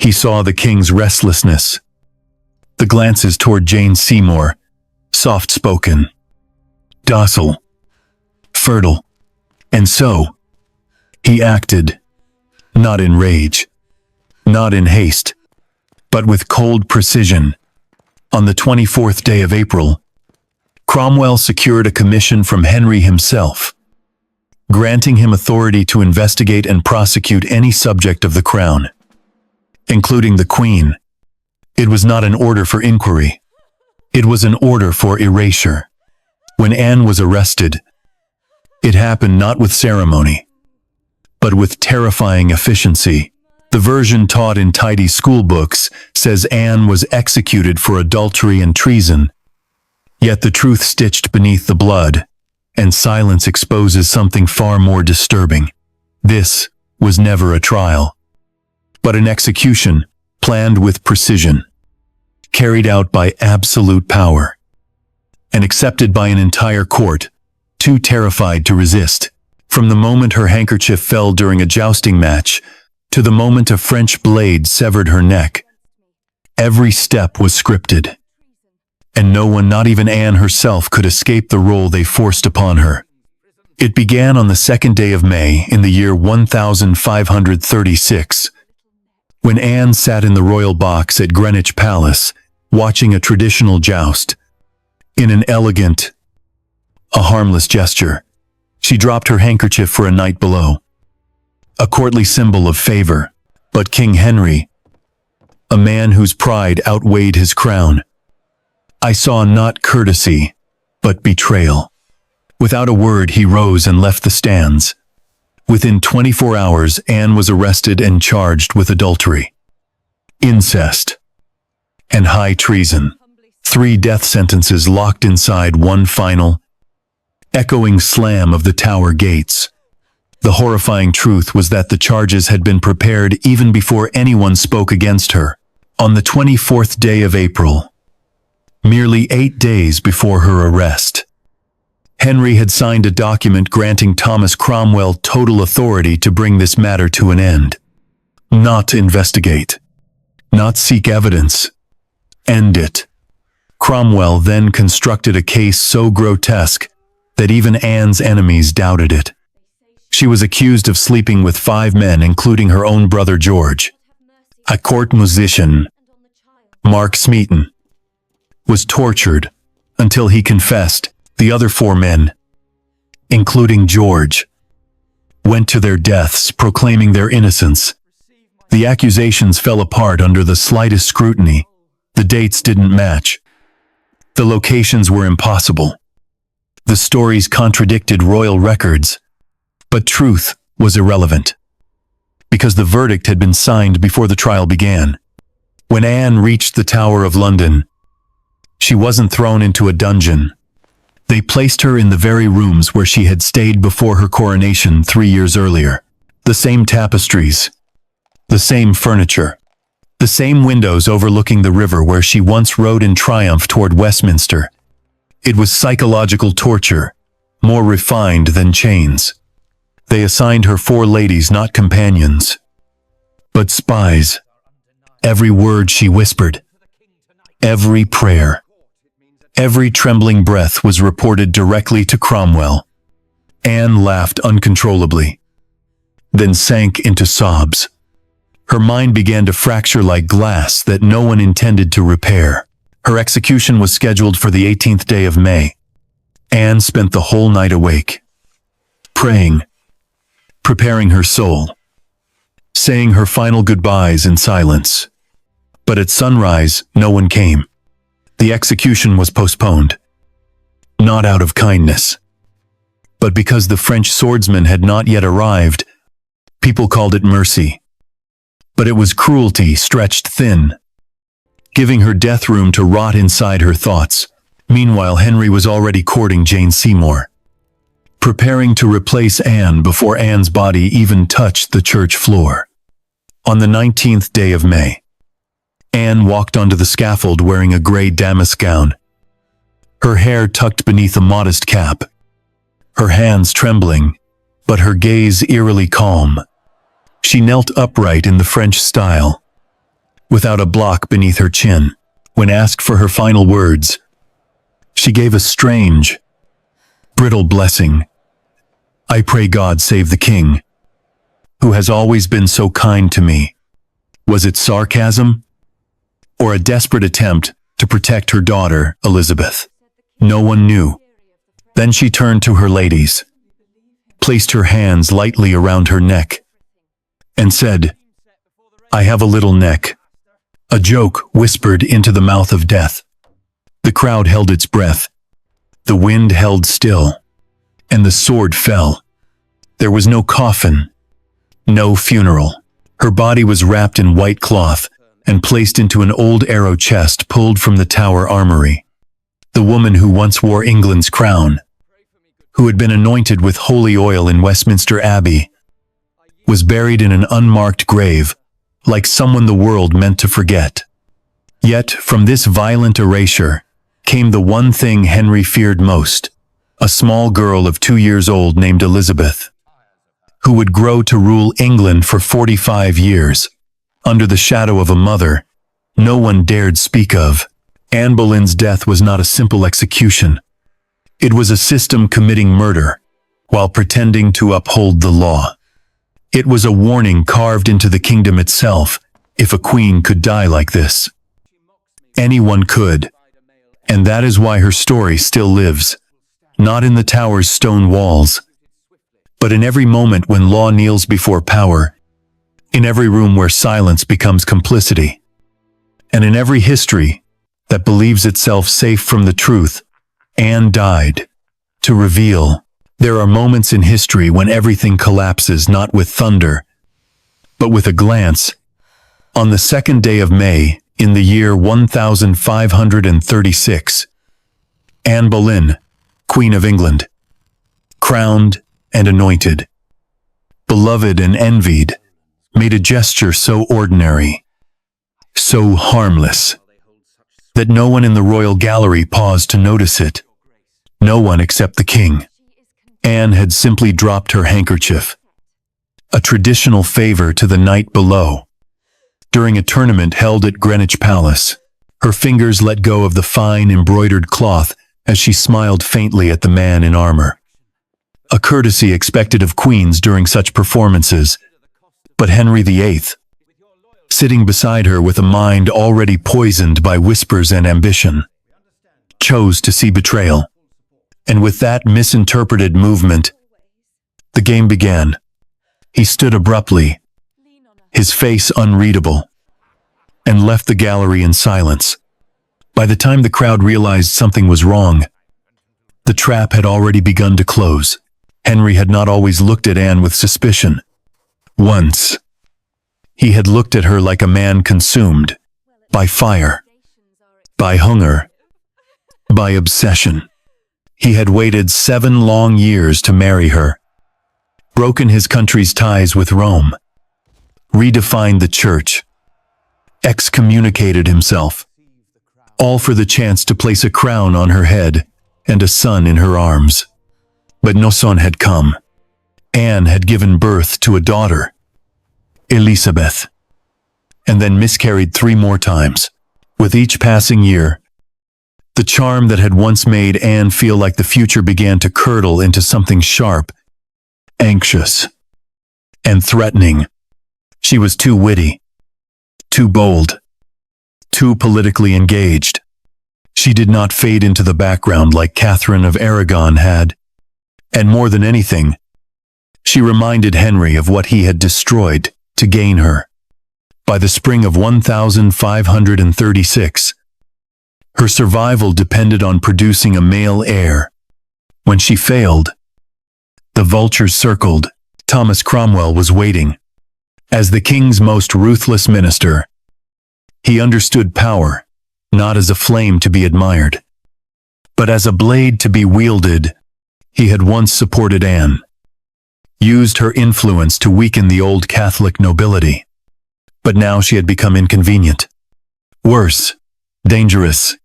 He saw the king's restlessness, the glances toward Jane Seymour, soft-spoken, docile, fertile, and so he acted, not in rage, not in haste, but with cold precision. On the 24th day of April, Cromwell secured a commission from Henry himself, granting him authority to investigate and prosecute any subject of the crown, including the Queen. It was not an order for inquiry. It was an order for erasure. When Anne was arrested, it happened not with ceremony, but with terrifying efficiency. The version taught in tidy schoolbooks says Anne was executed for adultery and treason. Yet the truth stitched beneath the blood, and silence exposes something far more disturbing. This was never a trial, but an execution planned with precision, carried out by absolute power, and accepted by an entire court, too terrified to resist. From the moment her handkerchief fell during a jousting match, to the moment a French blade severed her neck, every step was scripted, and no one, not even Anne herself, could escape the role they forced upon her. It began on the 2nd day of May in the year 1536, when Anne sat in the royal box at Greenwich Palace, watching a traditional joust. In an elegant, a harmless gesture, she dropped her handkerchief for a knight below, a courtly symbol of favor. But King Henry, a man whose pride outweighed his crown, I saw not courtesy, but betrayal. Without a word, he rose and left the stands. Within 24 hours, Anne was arrested and charged with adultery, incest, and high treason. 3 death sentences locked inside one final, echoing slam of the Tower gates. The horrifying truth was that the charges had been prepared even before anyone spoke against her. On the 24th day of April, merely 8 days before her arrest, Henry had signed a document granting Thomas Cromwell total authority to bring this matter to an end. Not investigate, not seek evidence, end it. Cromwell then constructed a case so grotesque that even Anne's enemies doubted it. She was accused of sleeping with 5 men, including her own brother George. A court musician, Mark Smeaton, was tortured until he confessed. The other 4 men, including George, went to their deaths proclaiming their innocence. The accusations fell apart under the slightest scrutiny. The dates didn't match. The locations were impossible. The stories contradicted royal records. But truth was irrelevant, because the verdict had been signed before the trial began. When Anne reached the Tower of London, she wasn't thrown into a dungeon. They placed her in the very rooms where she had stayed before her coronation 3 years earlier. The same tapestries, the same furniture, the same windows overlooking the river where she once rode in triumph toward Westminster. It was psychological torture, more refined than chains. They assigned her 4 ladies, not companions, but spies. Every word she whispered, every prayer, every trembling breath was reported directly to Cromwell. Anne laughed uncontrollably, then sank into sobs. Her mind began to fracture like glass that no one intended to repair. Her execution was scheduled for the 18th day of May. Anne spent the whole night awake, praying, preparing her soul, saying her final goodbyes in silence. But at sunrise, no one came. The execution was postponed, not out of kindness, but because the French swordsman had not yet arrived. People called it mercy, but it was cruelty stretched thin, giving her death room to rot inside her thoughts. Meanwhile, Henry was already courting Jane Seymour, preparing to replace Anne before Anne's body even touched the church floor. On the 19th day of May, Anne walked onto the scaffold wearing a gray damask gown, her hair tucked beneath a modest cap, her hands trembling, but her gaze eerily calm. She knelt upright in the French style, without a block beneath her chin. When asked for her final words, she gave a strange, brittle blessing. "I pray God save the king, who has always been so kind to me." Was it sarcasm? Or a desperate attempt to protect her daughter, Elizabeth? No one knew. Then she turned to her ladies, placed her hands lightly around her neck, and said, "I have a little neck." A joke whispered into the mouth of death. The crowd held its breath. The wind held still, and the sword fell. There was no coffin, no funeral. Her body was wrapped in white cloth and placed into an old arrow chest pulled from the Tower armory. The woman who once wore England's crown, who had been anointed with holy oil in Westminster Abbey, was buried in an unmarked grave, like someone the world meant to forget. Yet, from this violent erasure, came the one thing Henry feared most: a small girl of 2 years old named Elizabeth, who would grow to rule England for 45 years, under the shadow of a mother no one dared speak of. Anne Boleyn's death was not a simple execution. It was a system committing murder, while pretending to uphold the law. It was a warning carved into the kingdom itself: if a queen could die like this, anyone could. And that is why her story still lives, not in the Tower's stone walls, but in every moment when law kneels before power, in every room where silence becomes complicity, and in every history that believes itself safe from the truth. Anne died to reveal. There are moments in history when everything collapses, not with thunder, but with a glance. On the 2nd day of May, in the year 1536, Anne Boleyn, Queen of England, crowned and anointed, beloved and envied, made a gesture so ordinary, so harmless, that no one in the royal gallery paused to notice it. No one except the king. Anne had simply dropped her handkerchief, a traditional favor to the knight below. During a tournament held at Greenwich Palace, her fingers let go of the fine embroidered cloth as she smiled faintly at the man in armor. A courtesy expected of queens during such performances, but Henry VIII, sitting beside her with a mind already poisoned by whispers and ambition, chose to see betrayal. And with that misinterpreted movement, the game began. He stood abruptly, his face unreadable, and left the gallery in silence. By the time the crowd realized something was wrong, the trap had already begun to close. Henry had not always looked at Anne with suspicion. Once, he had looked at her like a man consumed by fire, by hunger, by obsession. He had waited 7 long years to marry her, broken his country's ties with Rome, redefined the church, excommunicated himself, all for the chance to place a crown on her head and a son in her arms. But no son had come. Anne had given birth to a daughter, Elizabeth, and then miscarried 3 more times. With each passing year, the charm that had once made Anne feel like the future began to curdle into something sharp, anxious, and threatening. She was too witty, too bold, too politically engaged. She did not fade into the background like Catherine of Aragon had. And more than anything, she reminded Henry of what he had destroyed to gain her. By the spring of 1536, her survival depended on producing a male heir. When she failed, the vultures circled. Thomas Cromwell was waiting. As the king's most ruthless minister, he understood power, not as a flame to be admired, but as a blade to be wielded. He had once supported Anne, used her influence to weaken the old Catholic nobility. But now she had become inconvenient. Worse, dangerous.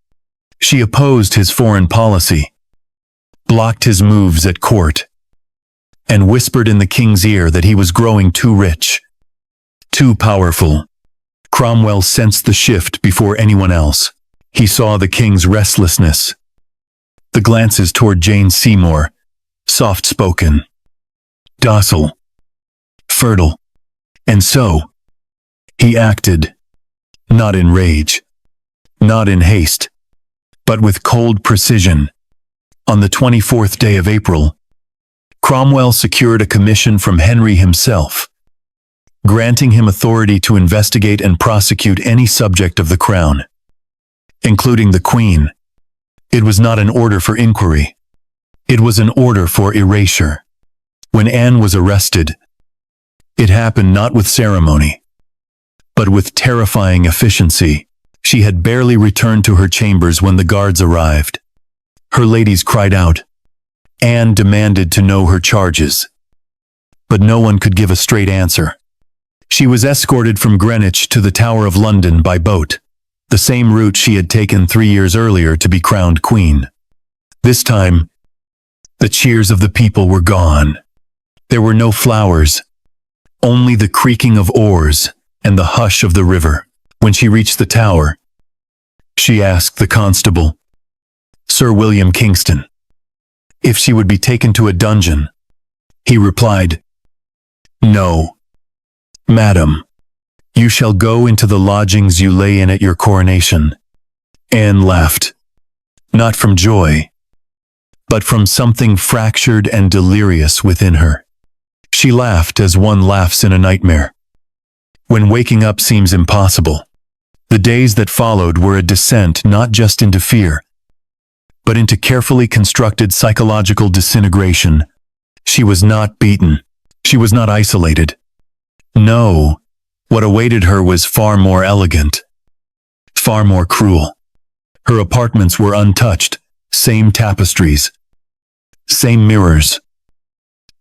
She opposed his foreign policy, blocked his moves at court, and whispered in the king's ear that he was growing too rich, too powerful, Cromwell sensed the shift before anyone else. He saw the king's restlessness, the glances toward Jane Seymour, soft-spoken, docile, fertile. And so, he acted, not in rage, not in haste, but with cold precision. On the 24th day of April, Cromwell secured a commission from Henry himself, granting him authority to investigate and prosecute any subject of the crown, including the Queen. It was not an order for inquiry. It was an order for erasure. When Anne was arrested, it happened not with ceremony, but with terrifying efficiency. She had barely returned to her chambers when the guards arrived. Her ladies cried out. Anne demanded to know her charges, but no one could give a straight answer. She was escorted from Greenwich to the Tower of London by boat, the same route she had taken 3 years earlier to be crowned queen. This time, the cheers of the people were gone. There were no flowers, only the creaking of oars and the hush of the river. When she reached the tower, she asked the constable, Sir William Kingston, if she would be taken to a dungeon. He replied, No, madam. You shall go into the lodgings you lay in at your coronation. Anne laughed, not from joy, but from something fractured and delirious within her. She laughed as one laughs in a nightmare, when waking up seems impossible. The days that followed were a descent not just into fear, but into carefully constructed psychological disintegration. She was not beaten. She was not isolated. No, what awaited her was far more elegant, far more cruel. Her apartments were untouched, same tapestries, same mirrors,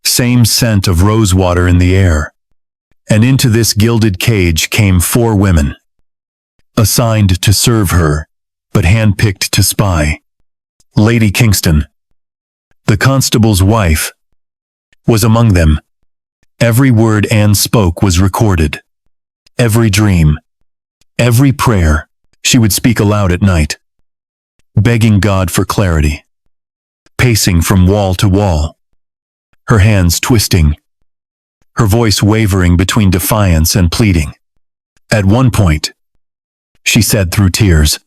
same scent of rosewater in the air. And into this gilded cage came 4 women, assigned to serve her, but handpicked to spy. Lady Kingston, the constable's wife, was among them. Every word Anne spoke was recorded. Every dream, every prayer, she would speak aloud at night, begging God for clarity, pacing from wall to wall, her hands twisting, her voice wavering between defiance and pleading. At one point, she said through tears,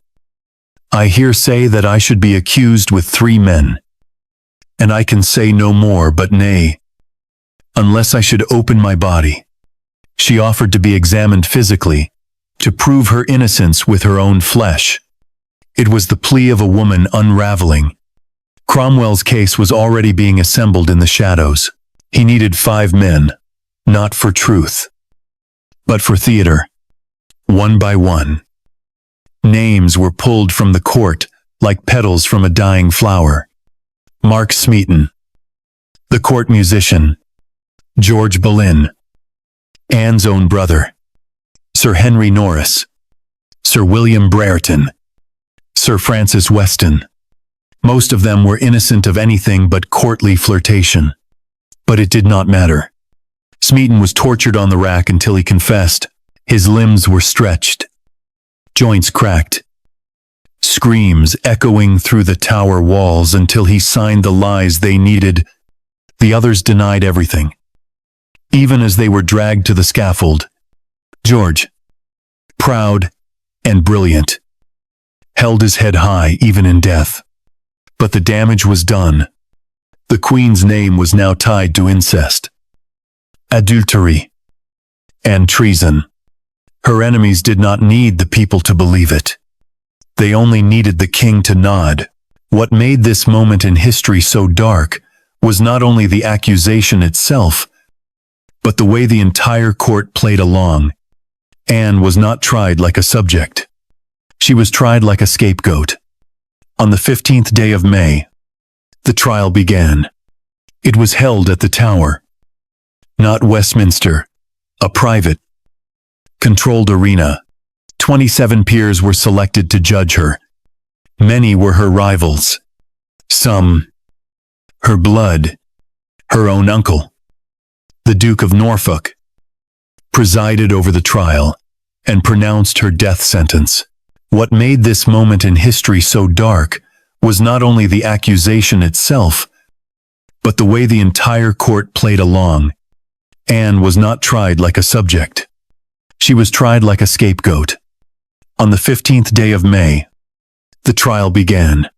I hear say that I should be accused with 3 men, and I can say no more but nay, unless I should open my body. She offered to be examined physically, to prove her innocence with her own flesh. It was the plea of a woman unraveling. Cromwell's case was already being assembled in the shadows. He needed 5 men, not for truth, but for theater. One by one, names were pulled from the court like petals from a dying flower. Mark Smeaton, the court musician, George Boleyn, Anne's own brother, Sir Henry Norris, Sir William Brereton, Sir Francis Weston. Most of them were innocent of anything but courtly flirtation. But it did not matter. Smeaton was tortured on the rack until he confessed. His limbs were stretched, joints cracked, screams echoing through the tower walls until he signed the lies they needed. The others denied everything. Even as they were dragged to the scaffold, George, proud and brilliant, held his head high even in death. But the damage was done. The Queen's name was now tied to incest, adultery, and treason. Her enemies did not need the people to believe it. They only needed the king to nod. What made this moment in history so dark was not only the accusation itself, but the way the entire court played along. Anne was not tried like a subject. She was tried like a scapegoat. On the 15th day of May, the trial began. It was held at the Tower, not Westminster, a private, controlled arena. 27 peers were selected to judge her. Many were her rivals. Some, her blood, her own uncle, the Duke of Norfolk, presided over the trial. and pronounced her death sentence. What made this moment in history so dark was not only the accusation itself, but the way the entire court played along. Anne was not tried like a subject. She was tried like a scapegoat. On the 15th day of May, the trial began.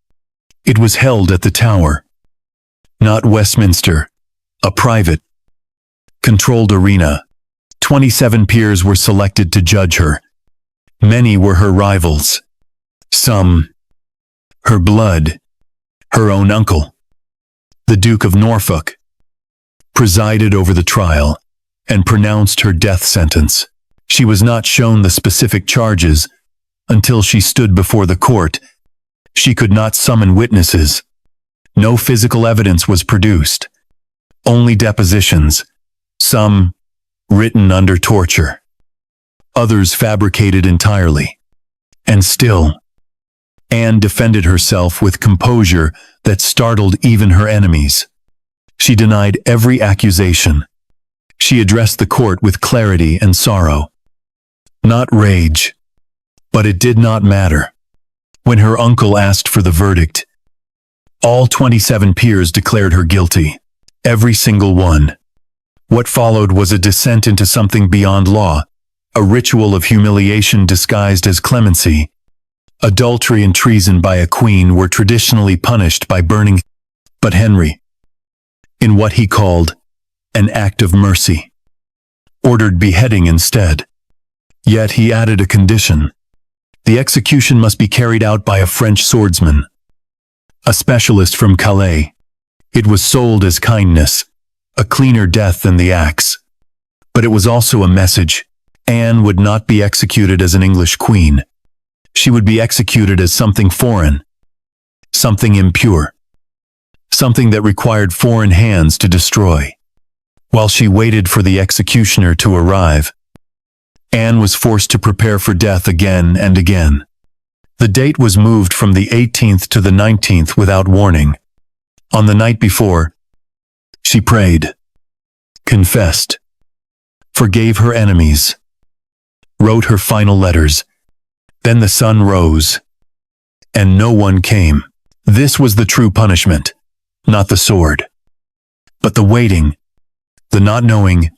It was held at the Tower. Not Westminster, a private, controlled arena. 27 peers were selected to judge her. Many were her rivals. Some, her blood, her own uncle, the Duke of Norfolk, presided over the trial and pronounced her death sentence. She was not shown the specific charges until she stood before the court. She could not summon witnesses. No physical evidence was produced. Only depositions, some written under torture, others fabricated entirely. And still, Anne defended herself with composure that startled even her enemies. She denied every accusation. She addressed the court with clarity and sorrow. Not rage, but it did not matter. When her uncle asked for the verdict, all 27 peers declared her guilty. Every single one. What followed was a descent into something beyond law, a ritual of humiliation disguised as clemency. Adultery and treason by a queen were traditionally punished by burning, but Henry, in what he called an act of mercy, ordered beheading instead. Yet he added a condition. The execution must be carried out by a French swordsman, a specialist from Calais. It was sold as kindness, a cleaner death than the axe. But it was also a message. Anne would not be executed as an English queen. She would be executed as something foreign, something impure, something that required foreign hands to destroy. While she waited for the executioner to arrive, Anne was forced to prepare for death again and again. The date was moved from the 18th to the 19th without warning. On the night before, she prayed, confessed, forgave her enemies, wrote her final letters. Then the sun rose, and no one came. This was the true punishment, not the sword, but the waiting, the not knowing,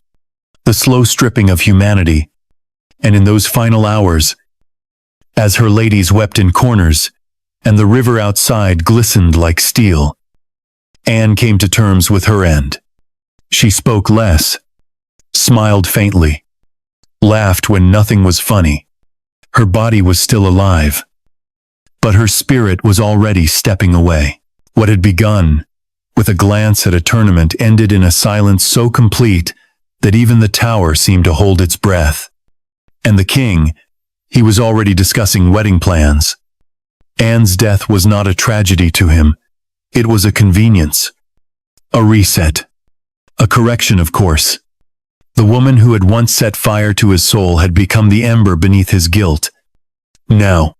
the slow stripping of humanity. And in those final hours, as her ladies wept in corners, and the river outside glistened like steel, Anne came to terms with her end. She spoke less, smiled faintly, laughed when nothing was funny. Her body was still alive, but her spirit was already stepping away. What had begun with a glance at a tournament ended in a silence so complete that even the tower seemed to hold its breath. And the king, he was already discussing wedding plans. Anne's death was not a tragedy to him. It was a convenience, a reset, a correction, of course. The woman who had once set fire to his soul had become the ember beneath his guilt. Now,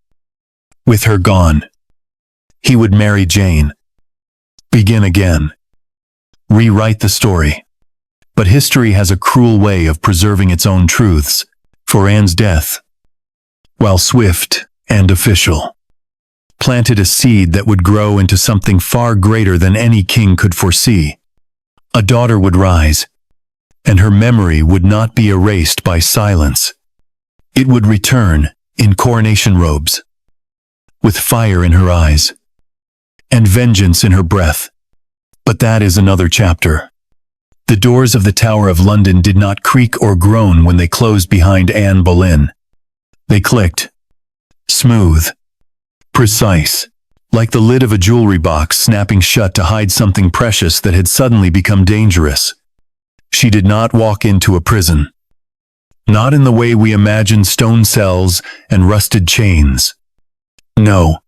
with her gone, he would marry Jane, begin again, rewrite the story. But history has a cruel way of preserving its own truths. For Anne's death, while swift and official, planted a seed that would grow into something far greater than any king could foresee. A daughter would rise, and her memory would not be erased by silence. It would return in coronation robes, with fire in her eyes, and vengeance in her breath. But that is another chapter. The doors of the Tower of London did not creak or groan when they closed behind Anne Boleyn. They clicked, smooth, precise, like the lid of a jewelry box snapping shut to hide something precious that had suddenly become dangerous. She did not walk into a prison. Not in the way we imagine stone cells and rusted chains. No.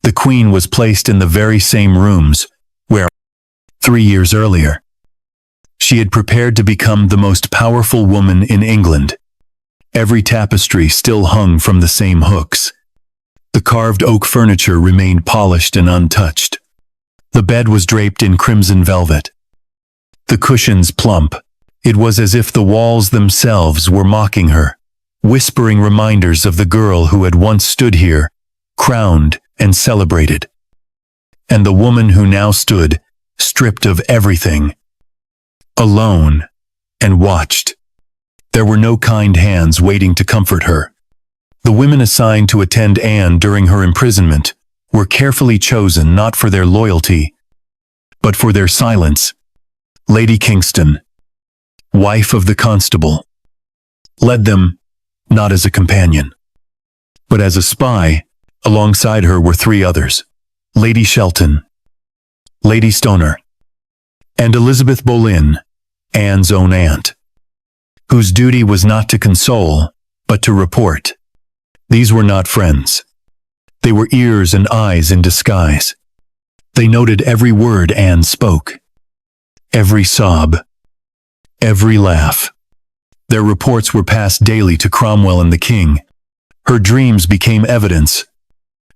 The Queen was placed in the very same rooms where, 3 years earlier, she had prepared to become the most powerful woman in England. Every tapestry still hung from the same hooks. The carved oak furniture remained polished and untouched. The bed was draped in crimson velvet. The cushions plump. It was as if the walls themselves were mocking her. whispering reminders of the girl who had once stood here, crowned and celebrated. And the woman who now stood, stripped of everything, alone, and watched. There were no kind hands waiting to comfort her. The women assigned to attend Anne during her imprisonment were carefully chosen not for their loyalty, but for their silence. Lady Kingston, wife of the constable, led them, not as a companion, but as a spy. Alongside her were three others: Lady Shelton, Lady Stoner, and Elizabeth Boleyn, Anne's own aunt, whose duty was not to console, but to report. These were not friends. They were ears and eyes in disguise. They noted every word Anne spoke, every sob, every laugh. Their reports were passed daily to Cromwell and the king. Her dreams became evidence.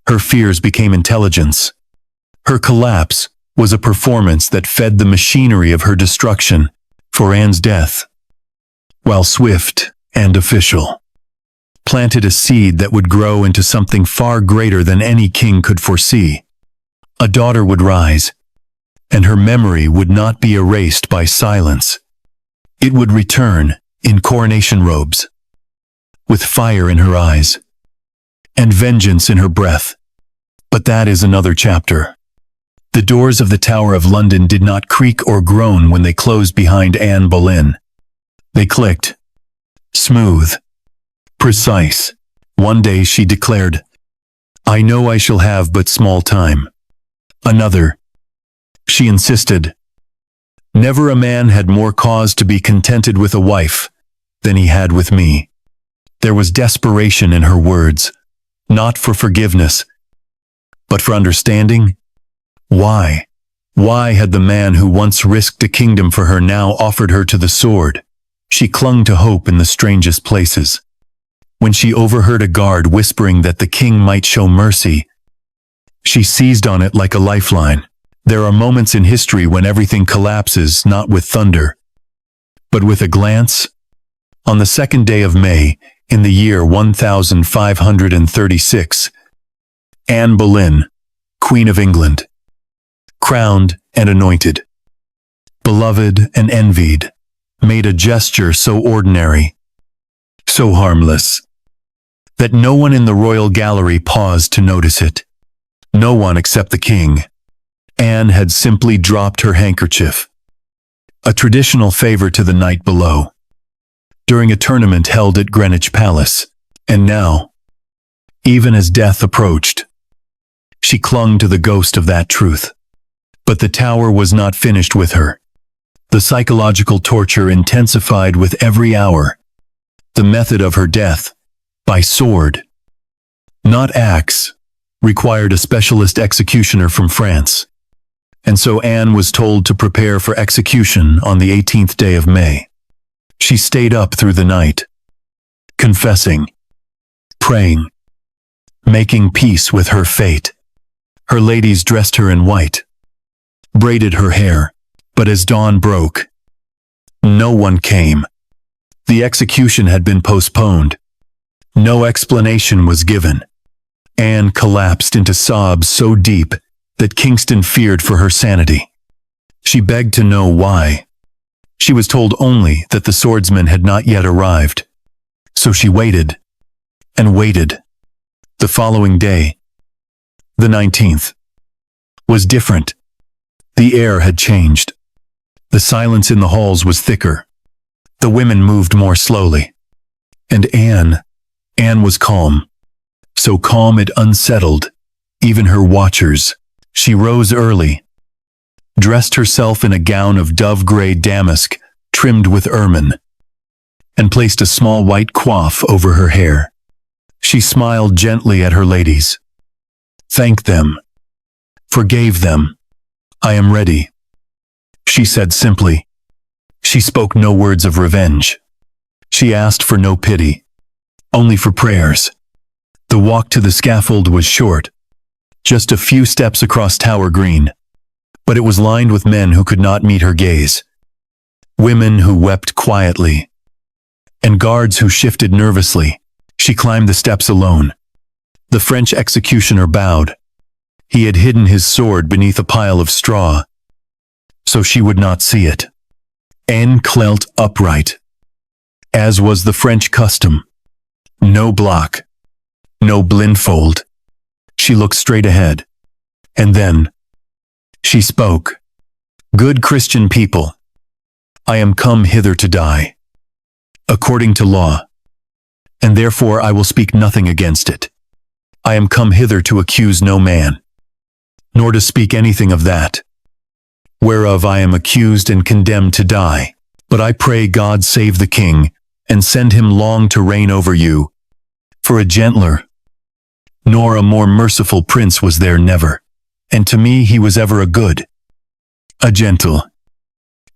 Her fears became intelligence. Her collapse was a performance that fed the machinery of her destruction for Anne's death, while swift and official, planted a seed that would grow into something far greater than any king could foresee. A daughter would rise, and her memory would not be erased by silence. It would return in coronation robes, with fire in her eyes, and vengeance in her breath. But that is another chapter. The doors of the Tower of London did not creak or groan when they closed behind Anne Boleyn. They clicked, smooth, precise. One day she declared, "I know I shall have but small time." Another, she insisted, "Never a man had more cause to be contented with a wife than he had with me." There was desperation in her words, not for forgiveness, but for understanding. Why? Why had the man who once risked a kingdom for her now offered her to the sword? She clung to hope in the strangest places. When she overheard a guard whispering that the king might show mercy, she seized on it like a lifeline. There are moments in history when everything collapses, not with thunder, but with a glance. On the 2nd day of May, in the year 1536, Anne Boleyn, Queen of England, crowned and anointed, beloved and envied, made a gesture so ordinary, so harmless, that no one in the royal gallery paused to notice it. No one except the king. Anne had simply dropped her handkerchief, a traditional favor to the knight below, during a tournament held at Greenwich Palace. And now, even as death approached, she clung to the ghost of that truth. But the tower was not finished with her. The psychological torture intensified with every hour. The method of her death, by sword, not axe, required a specialist executioner from France. And so Anne was told to prepare for execution on the 18th day of May. She stayed up through the night, confessing, praying, making peace with her fate. Her ladies dressed her in white, braided her hair, but as dawn broke, no one came. The execution had been postponed. No explanation was given. Anne collapsed into sobs so deep that Kingston feared for her sanity. She begged to know why. She was told only that the swordsman had not yet arrived. So she waited and waited. The following day, the 19th, was different. The air had changed. The silence in the halls was thicker. The women moved more slowly. And Anne was calm. So calm it unsettled even her watchers. She rose early, dressed herself in a gown of dove-gray damask trimmed with ermine, and placed a small white coif over her hair. She smiled gently at her ladies, thanked them, forgave them. "I am ready," she said simply. She spoke no words of revenge. She asked for no pity, only for prayers. The walk to the scaffold was short, just a few steps across Tower Green, but it was lined with men who could not meet her gaze. Women who wept quietly, and guards who shifted nervously. She climbed the steps alone. The French executioner bowed. He had hidden his sword beneath a pile of straw, so she would not see it. Anne knelt upright, as was the French custom. No block, no blindfold. She looked straight ahead. And then she spoke. "Good Christian people, I am come hither to die, according to law, and therefore I will speak nothing against it. I am come hither to accuse no man, nor to speak anything of that, whereof I am accused and condemned to die. But I pray God save the king, and send him long to reign over you. For a gentler, nor a more merciful prince was there never, and to me he was ever a good, a gentle,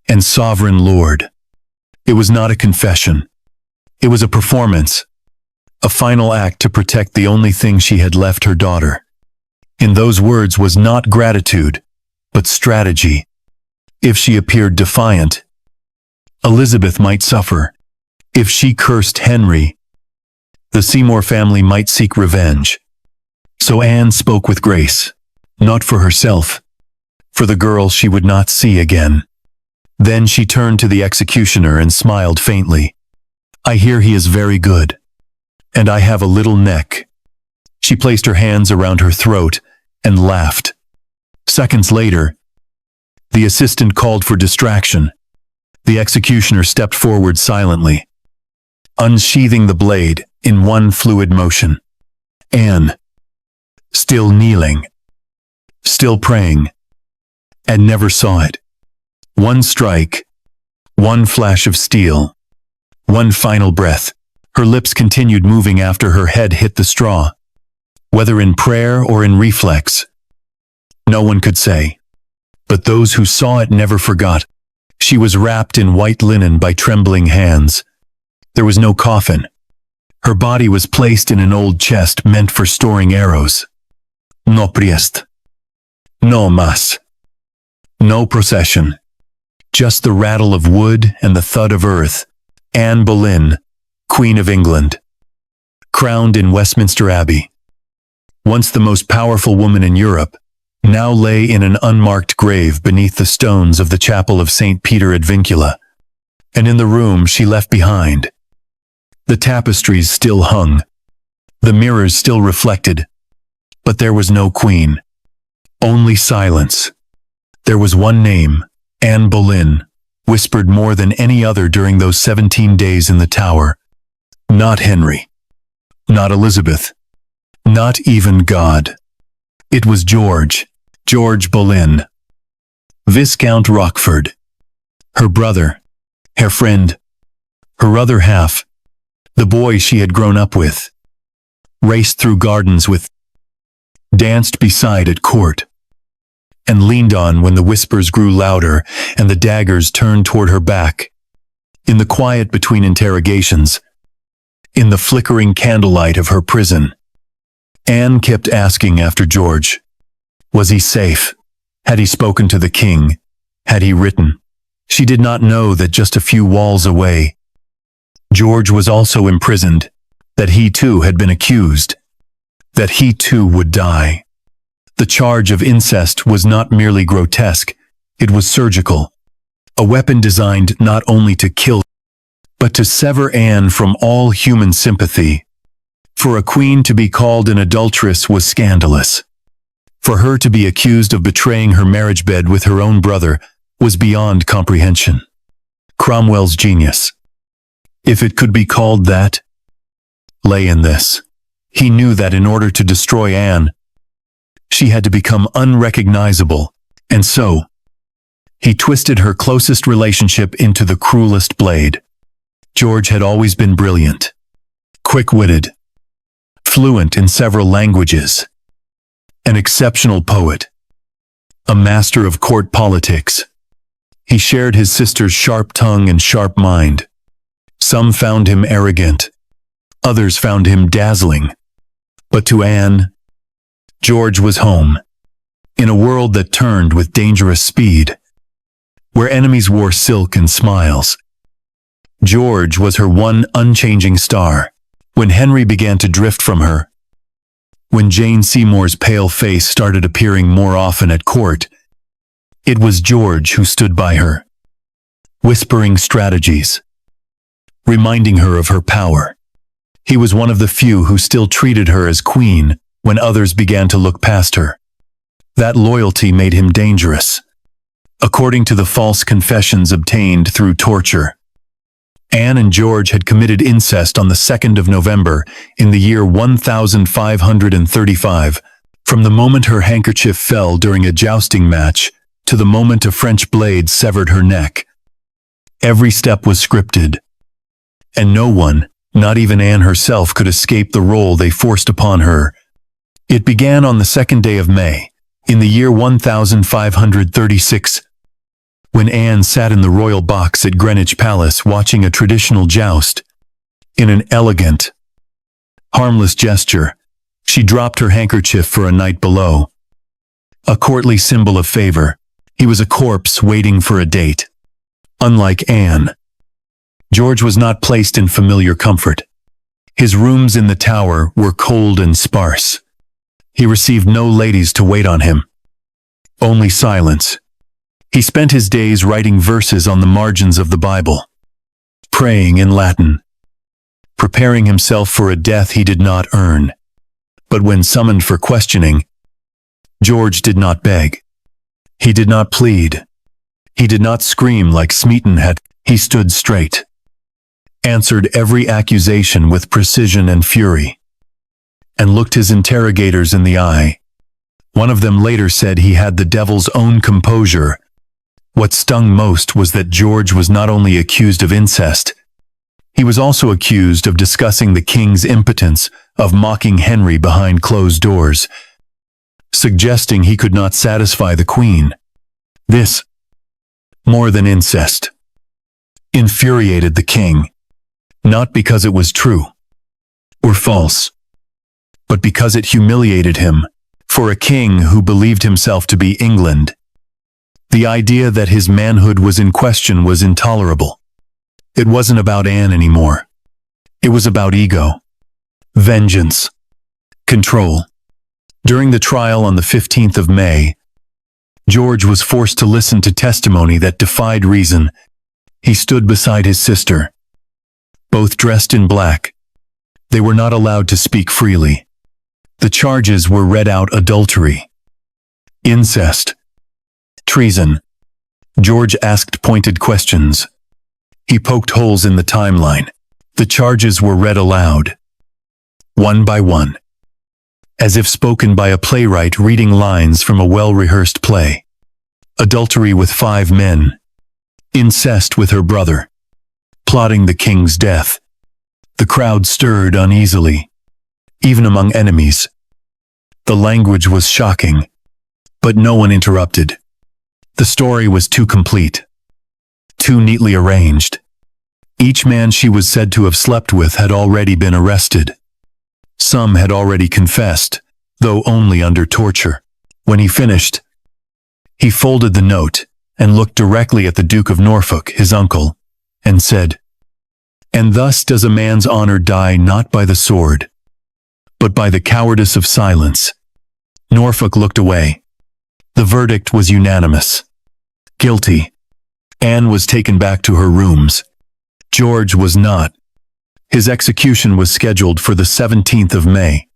and sovereign lord." It was not a confession. It was a performance, a final act to protect the only thing she had left, her daughter. In those words was not gratitude, but strategy. If she appeared defiant, Elizabeth might suffer. If she cursed Henry, the Seymour family might seek revenge. So Anne spoke with grace, not for herself, for the girl she would not see again. Then she turned to the executioner and smiled faintly. "I hear he is very good, and I have a little neck." She placed her hands around her throat and laughed. Seconds later, the assistant called for distraction. The executioner stepped forward silently, unsheathing the blade in one fluid motion. Anne, still kneeling, still praying, and never saw it. One strike, one flash of steel, one final breath. Her lips continued moving after her head hit the straw. Whether in prayer or in reflex, no one could say. But those who saw it never forgot. She was wrapped in white linen by trembling hands. There was no coffin. Her body was placed in an old chest meant for storing arrows. No priest. No mass. No procession. Just the rattle of wood and the thud of earth. Anne Boleyn, Queen of England, crowned in Westminster Abbey. Once the most powerful woman in Europe, now lay in an unmarked grave beneath the stones of the chapel of St. Peter ad Vincula. And in the room she left behind, the tapestries still hung, the mirrors still reflected, but there was no queen. Only silence. There was one name, Anne Boleyn, whispered more than any other during those 17 days in the Tower. Not Henry. Not Elizabeth. Not even God. It was George Boleyn, Viscount Rochford, her brother, her friend, her other half, the boy she had grown up with, raced through gardens with, danced beside at court, and leaned on when the whispers grew louder and the daggers turned toward her back. In the quiet between interrogations, in the flickering candlelight of her prison, Anne kept asking after George. Was he safe? Had he spoken to the king? Had he written? She did not know that just a few walls away, George was also imprisoned, that he too had been accused, that he too would die. The charge of incest was not merely grotesque, it was surgical, a weapon designed not only to kill, but to sever Anne from all human sympathy. For a queen to be called an adulteress was scandalous. For her to be accused of betraying her marriage bed with her own brother was beyond comprehension. Cromwell's genius, if it could be called that, lay in this. He knew that in order to destroy Anne, she had to become unrecognizable, and so, he twisted her closest relationship into the cruelest blade. George had always been brilliant, quick-witted, fluent in several languages, an exceptional poet, a master of court politics. He shared his sister's sharp tongue and sharp mind. Some found him arrogant, others found him dazzling. But to Anne, George was home, in a world that turned with dangerous speed, where enemies wore silk and smiles, George was her one unchanging star. When Henry began to drift from her, when Jane Seymour's pale face started appearing more often at court, it was George who stood by her, whispering strategies, reminding her of her power. He was one of the few who still treated her as queen when others began to look past her. That loyalty made him dangerous. According to the false confessions obtained through torture, Anne and George had committed incest on the 2nd of November in the year 1535, from the moment her handkerchief fell during a jousting match to the moment a French blade severed her neck. Every step was scripted, and no one, not even Anne herself, could escape the role they forced upon her. It began on the 2nd day of May, in the year 1536, when Anne sat in the royal box at Greenwich Palace watching a traditional joust. In an elegant, harmless gesture, she dropped her handkerchief for a knight below. A courtly symbol of favor. He was a corpse waiting for a date. Unlike Anne, George was not placed in familiar comfort. His rooms in the Tower were cold and sparse. He received no ladies to wait on him. Only silence. He spent his days writing verses on the margins of the Bible, praying in Latin, preparing himself for a death he did not earn. But when summoned for questioning, George did not beg. He did not plead. He did not scream like Smeaton had. He stood straight, answered every accusation with precision and fury, and looked his interrogators in the eye. One of them later said he had the devil's own composure. What stung most was that George was not only accused of incest, he was also accused of discussing the king's impotence, of mocking Henry behind closed doors, suggesting he could not satisfy the queen. This, more than incest, infuriated the king, not because it was true or false, but because it humiliated him. For a king who believed himself to be England, the idea that his manhood was in question was intolerable. It wasn't about Anne anymore. It was about ego, vengeance, control. During the trial on the 15th of May, George was forced to listen to testimony that defied reason. He stood beside his sister, both dressed in black. They were not allowed to speak freely. The charges were read out: adultery, incest, treason. George asked pointed questions. He poked holes in the timeline. The charges were read aloud, one by one, as if spoken by a playwright reading lines from a well-rehearsed play. Adultery with 5 men, incest with her brother, plotting the king's death. The crowd stirred uneasily, even among enemies. The language was shocking, but no one interrupted. The story was too complete, too neatly arranged. Each man she was said to have slept with had already been arrested. Some had already confessed, though only under torture. When he finished, he folded the note and looked directly at the Duke of Norfolk, his uncle, and said, "And thus does a man's honor die, not by the sword, but by the cowardice of silence." Norfolk looked away. The verdict was unanimous. Guilty. Anne was taken back to her rooms. George was not. His execution was scheduled for the 17th of May,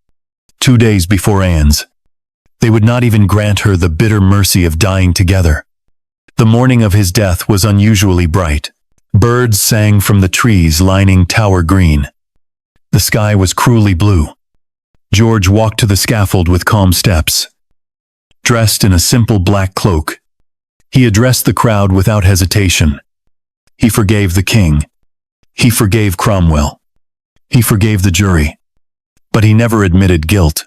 2 days before Anne's. They would not even grant her the bitter mercy of dying together. The morning of his death was unusually bright. Birds sang from the trees lining Tower Green. The sky was cruelly blue. George walked to the scaffold with calm steps. Dressed in a simple black cloak, he addressed the crowd without hesitation. He forgave the king. He forgave Cromwell. He forgave the jury. But he never admitted guilt.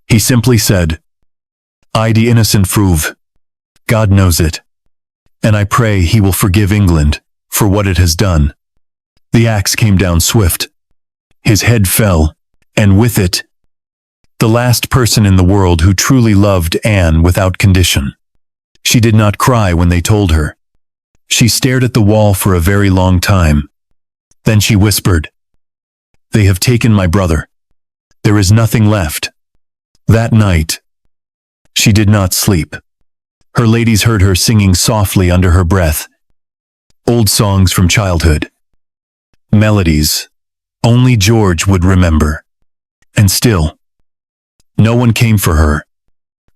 He simply said, "I die innocent prouve. God knows it. And I pray he will forgive England for what it has done." The axe came down swift. His head fell, and with it, the last person in the world who truly loved Anne without condition. She did not cry when they told her. She stared at the wall for a very long time. Then she whispered, "They have taken my brother. There is nothing left." That night, she did not sleep. Her ladies heard her singing softly under her breath. Old songs from childhood. Melodies only George would remember. And still, no one came for her.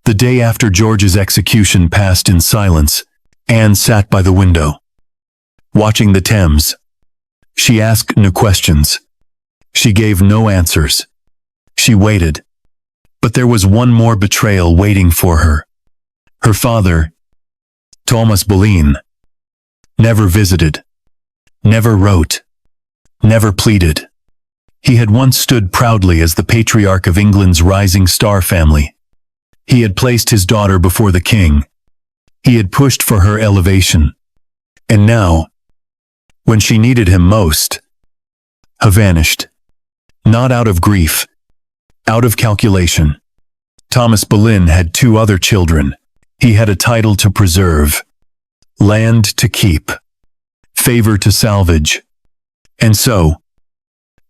The day after George's execution passed in silence, Anne sat by the window, watching the Thames. She asked no questions. She gave no answers. She waited. But there was one more betrayal waiting for her. Her father, Thomas Boleyn, never visited, never wrote, never pleaded. He had once stood proudly as the patriarch of England's rising star family. He had placed his daughter before the king. He had pushed for her elevation. And now, when she needed him most, he vanished. Not out of grief, out of calculation. Thomas Boleyn had 2 other children. He had a title to preserve, land to keep, favor to salvage. And so,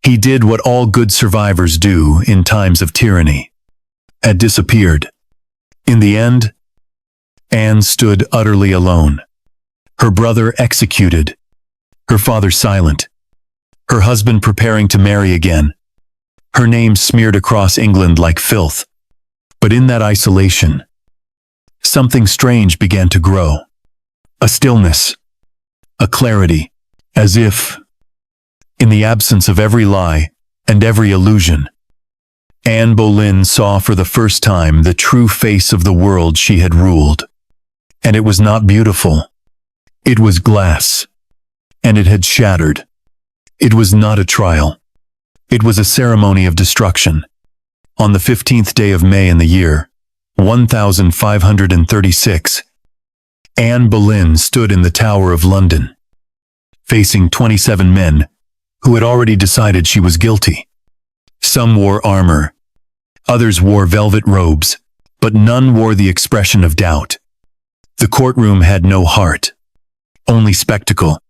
he did what all good survivors do in times of tyranny. Had disappeared. In the end, Anne stood utterly alone. Her brother executed. Her father silent. Her husband preparing to marry again. Her name smeared across England like filth. But in that isolation, something strange began to grow. A stillness. A clarity. As if, in the absence of every lie and every illusion, Anne Boleyn saw for the first time the true face of the world she had ruled. And it was not beautiful. It was glass. And it had shattered. It was not a trial. It was a ceremony of destruction. On the 15th day of May in the year 1536, Anne Boleyn stood in the Tower of London, facing 27 men who had already decided she was guilty. Some wore armor, others wore velvet robes, but none wore the expression of doubt. The courtroom had no heart, only spectacle.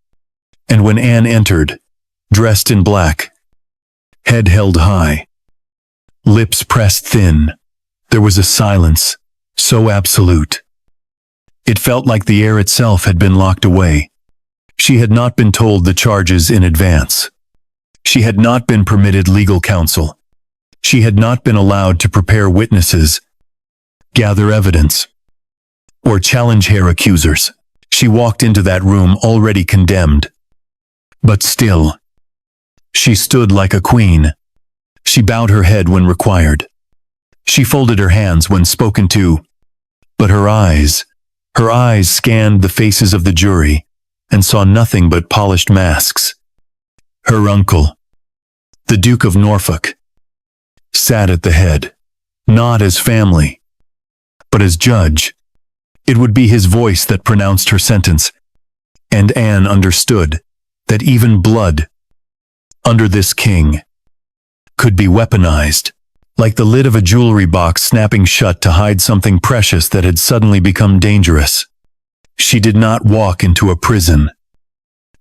And when Anne entered, dressed in black, head held high, lips pressed thin, there was a silence so absolute. It felt like the air itself had been locked away. She had not been told the charges in advance. She had not been permitted legal counsel. She had not been allowed to prepare witnesses, gather evidence, or challenge her accusers. She walked into that room already condemned. But still, she stood like a queen. She bowed her head when required. She folded her hands when spoken to. But her eyes scanned the faces of the jury and saw nothing but polished masks. Her uncle, the Duke of Norfolk, sat at the head, not as family, but as judge. It would be his voice that pronounced her sentence. And Anne understood that even blood, under this king, could be weaponized, like the lid of a jewelry box snapping shut to hide something precious that had suddenly become dangerous. She did not walk into a prison.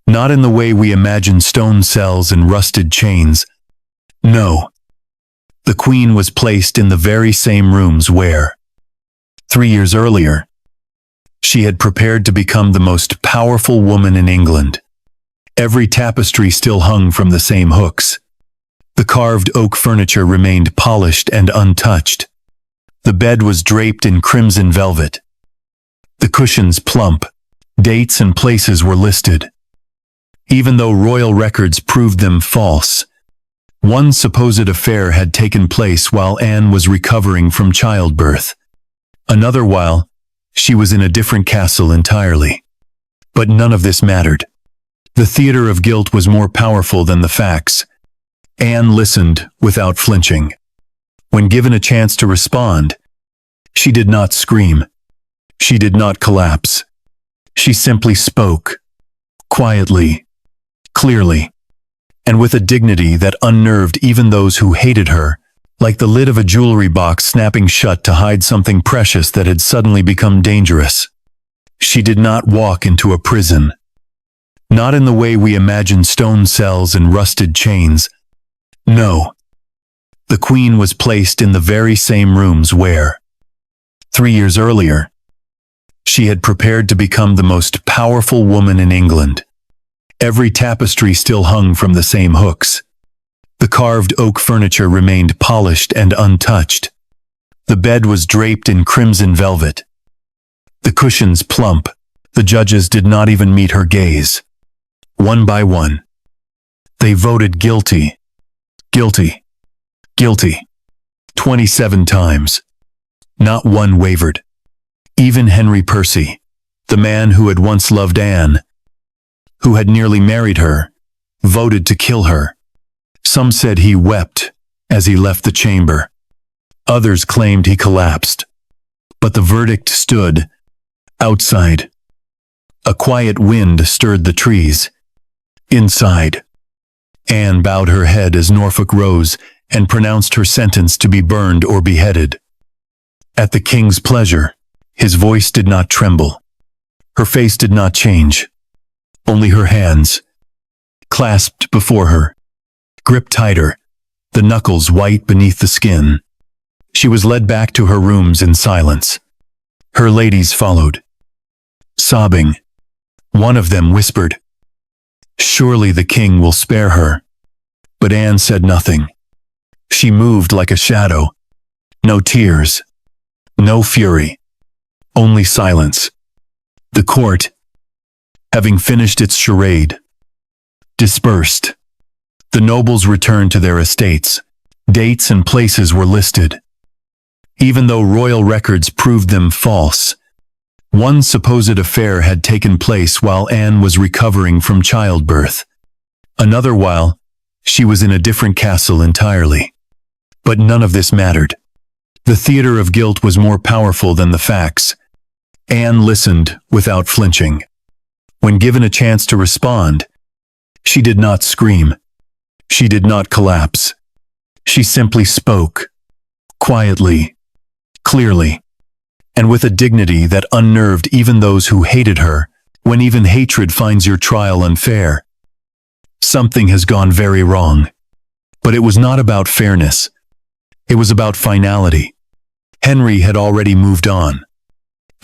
Not in the way we imagine stone cells and rusted chains. No. The Queen was placed in the very same rooms where, 3 years earlier, she had prepared to become the most powerful woman in England. Every tapestry still hung from the same hooks. The carved oak furniture remained polished and untouched. The bed was draped in crimson velvet. The cushions plump. Dates and places were listed. Even though royal records proved them false, one supposed affair had taken place while Anne was recovering from childbirth. Another while she was in a different castle entirely. But none of this mattered. The theater of guilt was more powerful than the facts. Anne listened without flinching. When given a chance to respond, she did not scream. She did not collapse. She simply spoke, quietly, clearly, and with a dignity that unnerved even those who hated her, like the lid of a jewelry box snapping shut to hide something precious that had suddenly become dangerous. She did not walk into a prison. Not in the way we imagine stone cells and rusted chains. No. The Queen was placed in the very same rooms where, 3 years earlier, she had prepared to become the most powerful woman in England. Every tapestry still hung from the same hooks. The carved oak furniture remained polished and untouched. The bed was draped in crimson velvet. The cushions plump. The judges did not even meet her gaze. One by one, they voted guilty, guilty, guilty, 27 times. Not one wavered. Even Henry Percy, the man who had once loved Anne, who had nearly married her, voted to kill her. Some said he wept as he left the chamber. Others claimed he collapsed. But the verdict stood outside. A quiet wind stirred the trees. Inside, Anne bowed her head as Norfolk rose and pronounced her sentence to be burned or beheaded. At the king's pleasure, his voice did not tremble. Her face did not change. Only her hands, clasped before her, gripped tighter, the knuckles white beneath the skin. She was led back to her rooms in silence. Her ladies followed. Sobbing, one of them whispered, "Surely the king will spare her." But Anne said nothing. She moved like a shadow. No tears. No fury. Only silence. The court, having finished its charade, dispersed. The nobles returned to their estates. Dates and places were listed. Even though royal records proved them false, one supposed affair had taken place while Anne was recovering from childbirth. Another while, she was in a different castle entirely. But none of this mattered. The theater of guilt was more powerful than the facts. Anne listened without flinching. When given a chance to respond, she did not scream. She did not collapse. She simply spoke, quietly, clearly, and with a dignity that unnerved even those who hated her, when even hatred finds your trial unfair. Something has gone very wrong. But it was not about fairness. It was about finality. Henry had already moved on.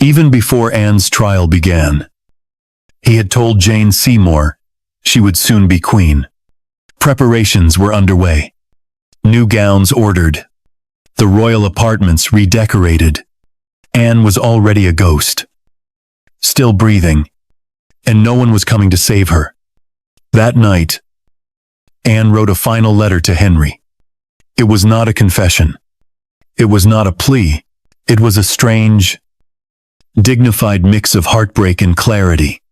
Even before Anne's trial began, he had told Jane Seymour she would soon be queen. Preparations were underway. New gowns ordered. The royal apartments redecorated. Anne was already a ghost, still breathing, and no one was coming to save her. That night, Anne wrote a final letter to Henry. It was not a confession. It was not a plea. It was a strange, dignified mix of heartbreak and clarity.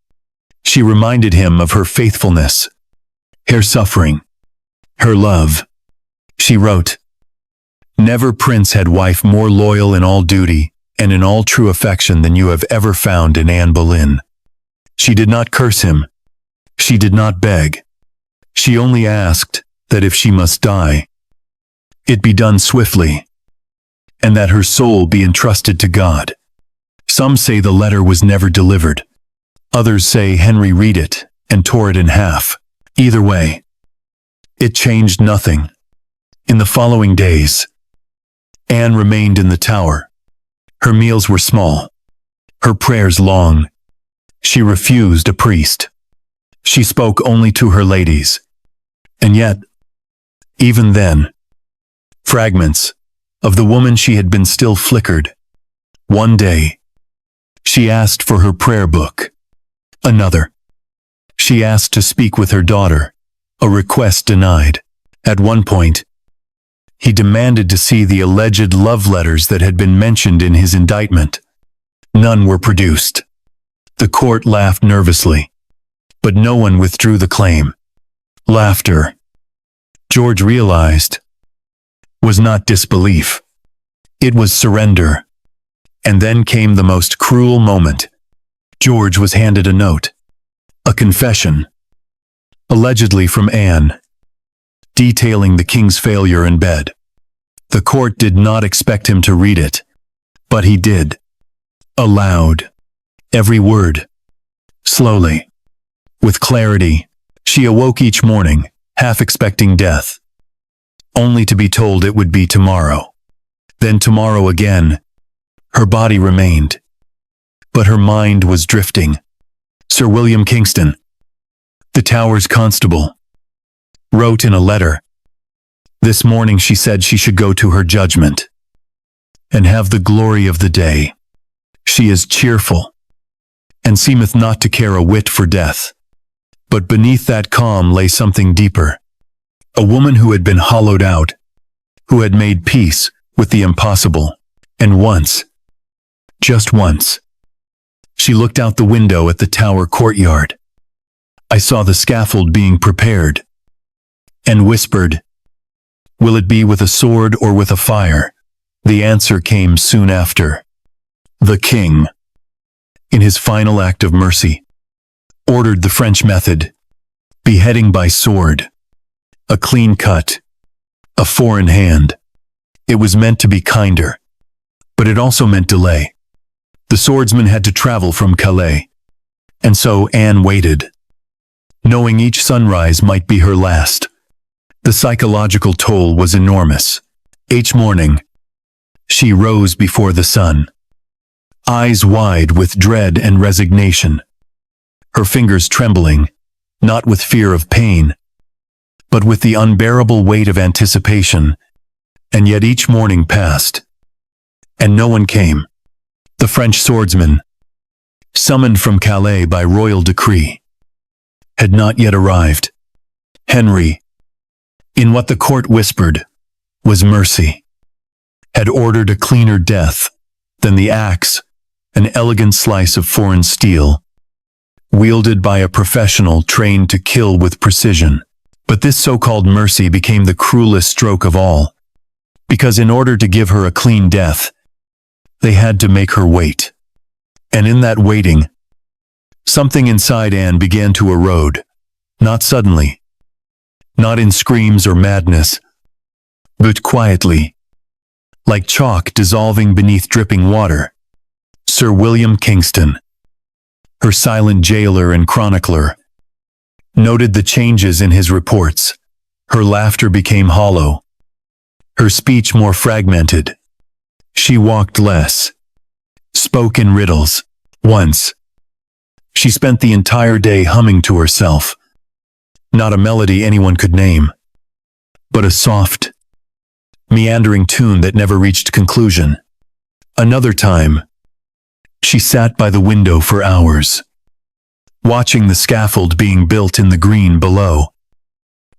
She reminded him of her faithfulness, her suffering, her love. She wrote, "Never prince had wife more loyal in all duty and in all true affection than you have ever found in Anne Boleyn." She did not curse him. She did not beg. She only asked that if she must die, it be done swiftly, and that her soul be entrusted to God. Some say the letter was never delivered. Others say Henry read it and tore it in half. Either way, it changed nothing. In the following days, Anne remained in the tower. Her meals were small, her prayers long. She refused a priest. She spoke only to her ladies. And yet, even then, fragments of the woman she had been still flickered. One day, she asked for her prayer book. Another, she asked to speak with her daughter, a request denied. At one point, he demanded to see the alleged love letters that had been mentioned in his indictment. None were produced. The court laughed nervously, but no one withdrew the claim. Laughter, George realized, was not disbelief. It was surrender. And then came the most cruel moment. George was handed a note, a confession, allegedly from Anne, detailing the king's failure in bed. The court did not expect him to read it, but he did. Aloud. Every word. Slowly. With clarity, she awoke each morning, half expecting death, only to be told it would be tomorrow. Then tomorrow again. Her body remained, but her mind was drifting. Sir William Kingston, the Tower's constable, wrote in a letter, "This morning she said she should go to her judgment and have the glory of the day. She is cheerful, and seemeth not to care a whit for death." But beneath that calm lay something deeper. A woman who had been hollowed out, who had made peace with the impossible. And once, just once, she looked out the window at the Tower courtyard. "I saw the scaffold being prepared, and whispered, 'Will it be with a sword or with a fire?' The answer came soon after. The king, in his final act of mercy, ordered the French method, beheading by sword, a clean cut, a four in hand. It was meant to be kinder, but it also meant delay. The swordsman had to travel from Calais, and so Anne waited, knowing each sunrise might be her last. The psychological toll was enormous. Each morning, she rose before the sun, eyes wide with dread and resignation, her fingers trembling, not with fear of pain, but with the unbearable weight of anticipation. And yet each morning passed, and no one came. The French swordsman, summoned from Calais by royal decree, had not yet arrived. Henry, in what the court whispered was mercy, had ordered a cleaner death than the axe, an elegant slice of foreign steel, wielded by a professional trained to kill with precision. But this so-called mercy became the cruelest stroke of all, because in order to give her a clean death, they had to make her wait. And in that waiting, something inside Anne began to erode, not suddenly, not in screams or madness, but quietly, like chalk dissolving beneath dripping water. Sir William Kingston, her silent jailer and chronicler, noted the changes in his reports. Her laughter became hollow, her speech more fragmented. She walked less, spoke in riddles. Once, she spent the entire day humming to herself, not a melody anyone could name, but a soft, meandering tune that never reached conclusion. Another time, she sat by the window for hours, watching the scaffold being built in the green below,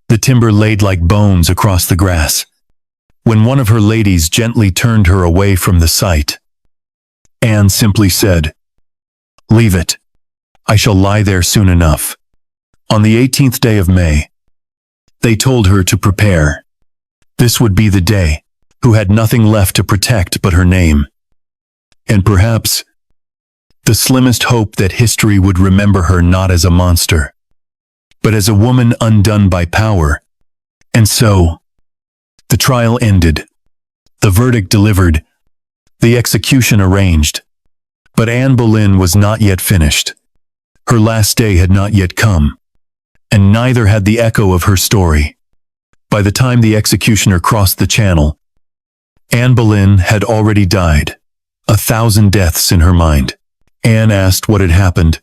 the timber laid like bones across the grass. When one of her ladies gently turned her away from the sight, Anne simply said, "Leave it. I shall lie there soon enough." On the 18th day of May, they told her to prepare. This would be the day, who had nothing left to protect but her name. And perhaps the slimmest hope that history would remember her not as a monster, but as a woman undone by power. And so, the trial ended, the verdict delivered, the execution arranged. But Anne Boleyn was not yet finished. Her last day had not yet come, and neither had the echo of her story. By the time the executioner crossed the channel, Anne Boleyn had already died, 1,000 deaths in her mind. Anne asked what had happened.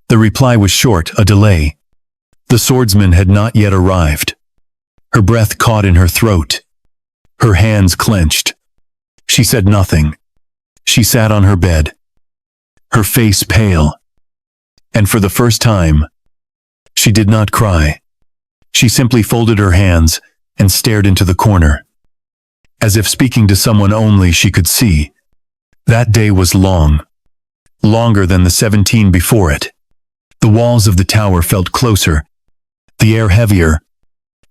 The reply was short, a delay. The swordsman had not yet arrived. Her breath caught in her throat. Her hands clenched. She said nothing. She sat on her bed, her face pale. And for the first time, she did not cry. She simply folded her hands and stared into the corner, as if speaking to someone only she could see. That day was long, longer than the 17 before it. The walls of the tower felt closer, the air heavier.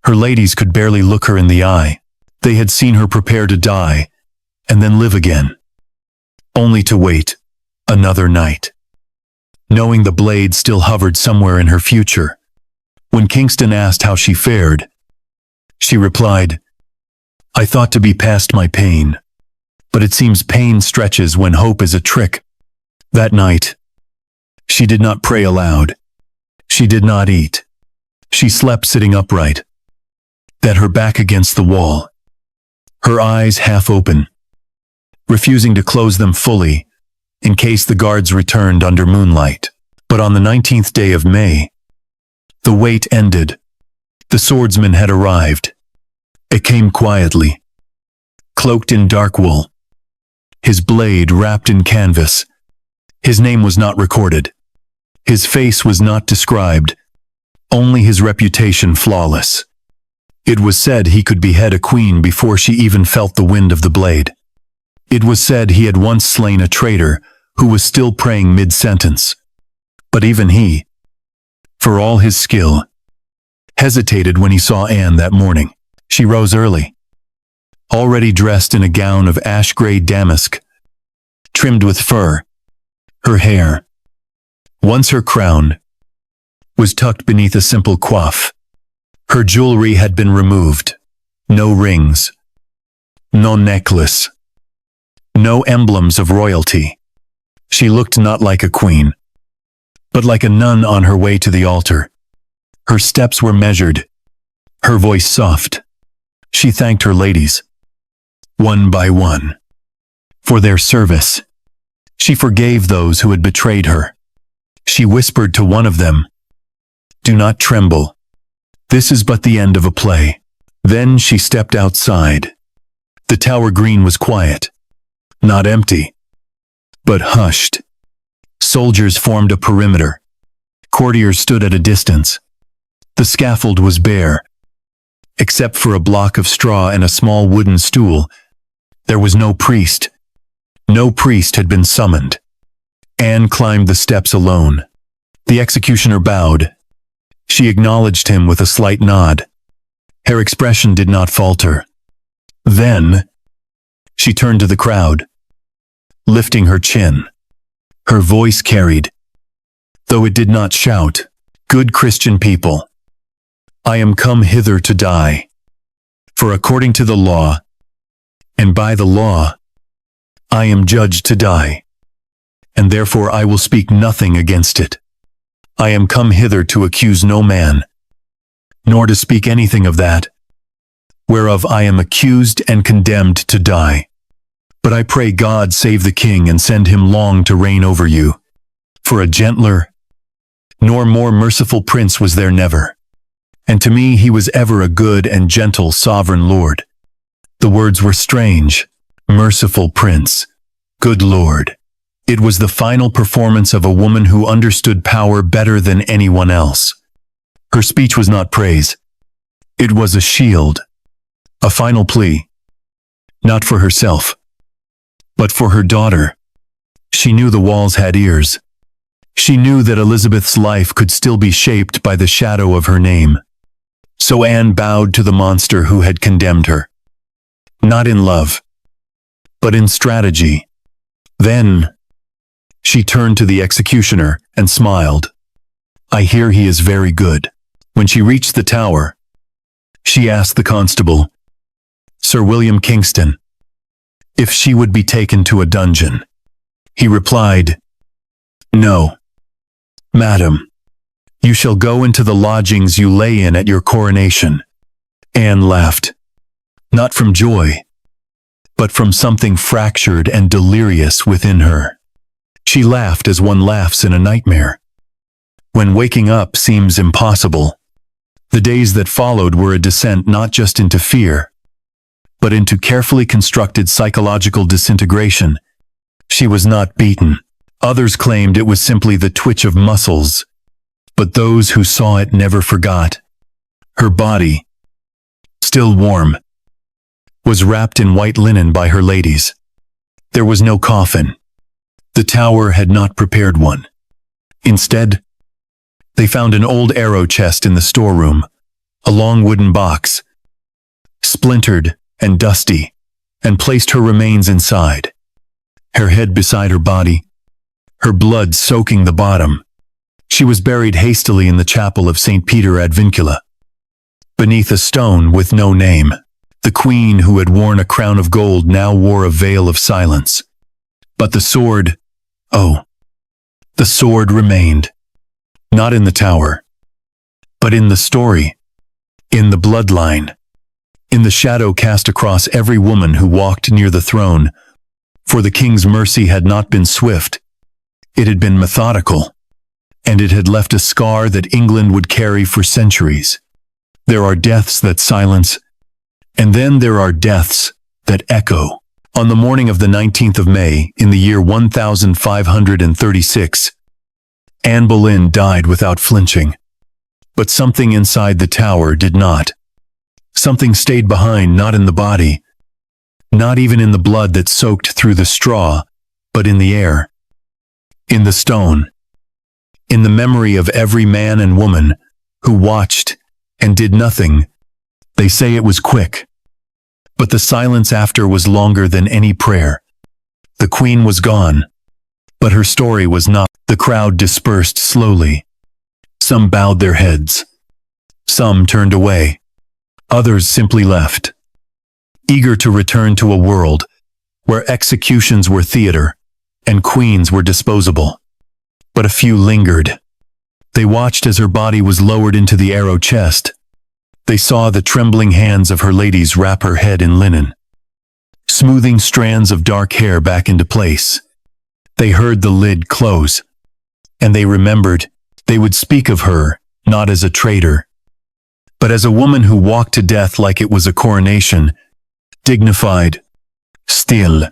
Her ladies could barely look her in the eye. They had seen her prepare to die, and then live again, only to wait another night, knowing the blade still hovered somewhere in her future. When Kingston asked how she fared, she replied, "I thought to be past my pain, but it seems pain stretches when hope is a trick." That night, she did not pray aloud. She did not eat. She slept sitting upright, that her back against the wall, her eyes half open, refusing to close them fully in case the guards returned under moonlight. But on the 19th day of May, the wait ended. The swordsman had arrived. It came quietly, cloaked in dark wool, his blade wrapped in canvas. His name was not recorded. His face was not described, only his reputation flawless. It was said he could behead a queen before she even felt the wind of the blade. It was said he had once slain a traitor who was still praying mid-sentence. But even he, for all his skill, hesitated when he saw Anne that morning. She rose early, already dressed in a gown of ash-gray damask, trimmed with fur. Her hair, once her crown, was tucked beneath a simple coif. Her jewelry had been removed. No rings, no necklace, no emblems of royalty. She looked not like a queen, but like a nun on her way to the altar. Her steps were measured, her voice soft. She thanked her ladies, one by one, for their service. She forgave those who had betrayed her. She whispered to one of them, "Do not tremble. This is but the end of a play." Then she stepped outside. The Tower Green was quiet, not empty, but hushed. Soldiers formed a perimeter. Courtiers stood at a distance. The scaffold was bare. Except for a block of straw and a small wooden stool, there was no priest. No priest had been summoned. Anne climbed the steps alone. The executioner bowed. She acknowledged him with a slight nod. Her expression did not falter. Then, she turned to the crowd, lifting her chin. Her voice carried, though it did not shout, "Good Christian people, I am come hither to die. For according to the law, and by the law, I am judged to die, and therefore I will speak nothing against it. I am come hither to accuse no man, nor to speak anything of that, whereof I am accused and condemned to die. But I pray God save the king and send him long to reign over you. For a gentler, nor more merciful prince was there never. And to me he was ever a good and gentle sovereign lord." The words were strange. Merciful prince, good lord. It was the final performance of a woman who understood power better than anyone else. Her speech was not praise. It was a shield, a final plea. Not for herself, but for her daughter. She knew the walls had ears. She knew that Elizabeth's life could still be shaped by the shadow of her name. So Anne bowed to the monster who had condemned her. Not in love, but in strategy. Then, she turned to the executioner and smiled. "I hear he is very good." When she reached the tower, she asked the constable, Sir William Kingston, if she would be taken to a dungeon. He replied, "No, madam. You shall go into the lodgings you lay in at your coronation." Anne laughed, not from joy, but from something fractured and delirious within her. She laughed as one laughs in a nightmare, when waking up seems impossible. The days that followed were a descent not just into fear, but into carefully constructed psychological disintegration. She was not beaten. Others claimed it was simply the twitch of muscles, but those who saw it never forgot. Her body, still warm, was wrapped in white linen by her ladies. There was no coffin. The tower had not prepared one. Instead, they found an old arrow chest in the storeroom, a long wooden box, splintered and dusty, and placed her remains inside. Her head beside her body, her blood soaking the bottom. She was buried hastily in the chapel of St. Peter ad Vincula, beneath a stone with no name. The queen who had worn a crown of gold now wore a veil of silence. But the sword, oh, the sword remained. Not in the tower, but in the story, in the bloodline, in the shadow cast across every woman who walked near the throne. For the king's mercy had not been swift, it had been methodical, and it had left a scar that England would carry for centuries. There are deaths that silence, and then there are deaths that echo. On the morning of the 19th of May, in the year 1536, Anne Boleyn died without flinching. But something inside the tower did not. Something stayed behind, not in the body, not even in the blood that soaked through the straw, but in the air, in the stone, in the memory of every man and woman who watched and did nothing. They say it was quick, but the silence after was longer than any prayer. The queen was gone, but her story was not. The crowd dispersed slowly. Some bowed their heads. Some turned away. Others simply left, eager to return to a world where executions were theater and queens were disposable. But a few lingered. They watched as her body was lowered into the arrow chest. They saw the trembling hands of her ladies wrap her head in linen, smoothing strands of dark hair back into place. They heard the lid close, and they remembered they would speak of her not as a traitor, but as a woman who walked to death like it was a coronation, dignified, still,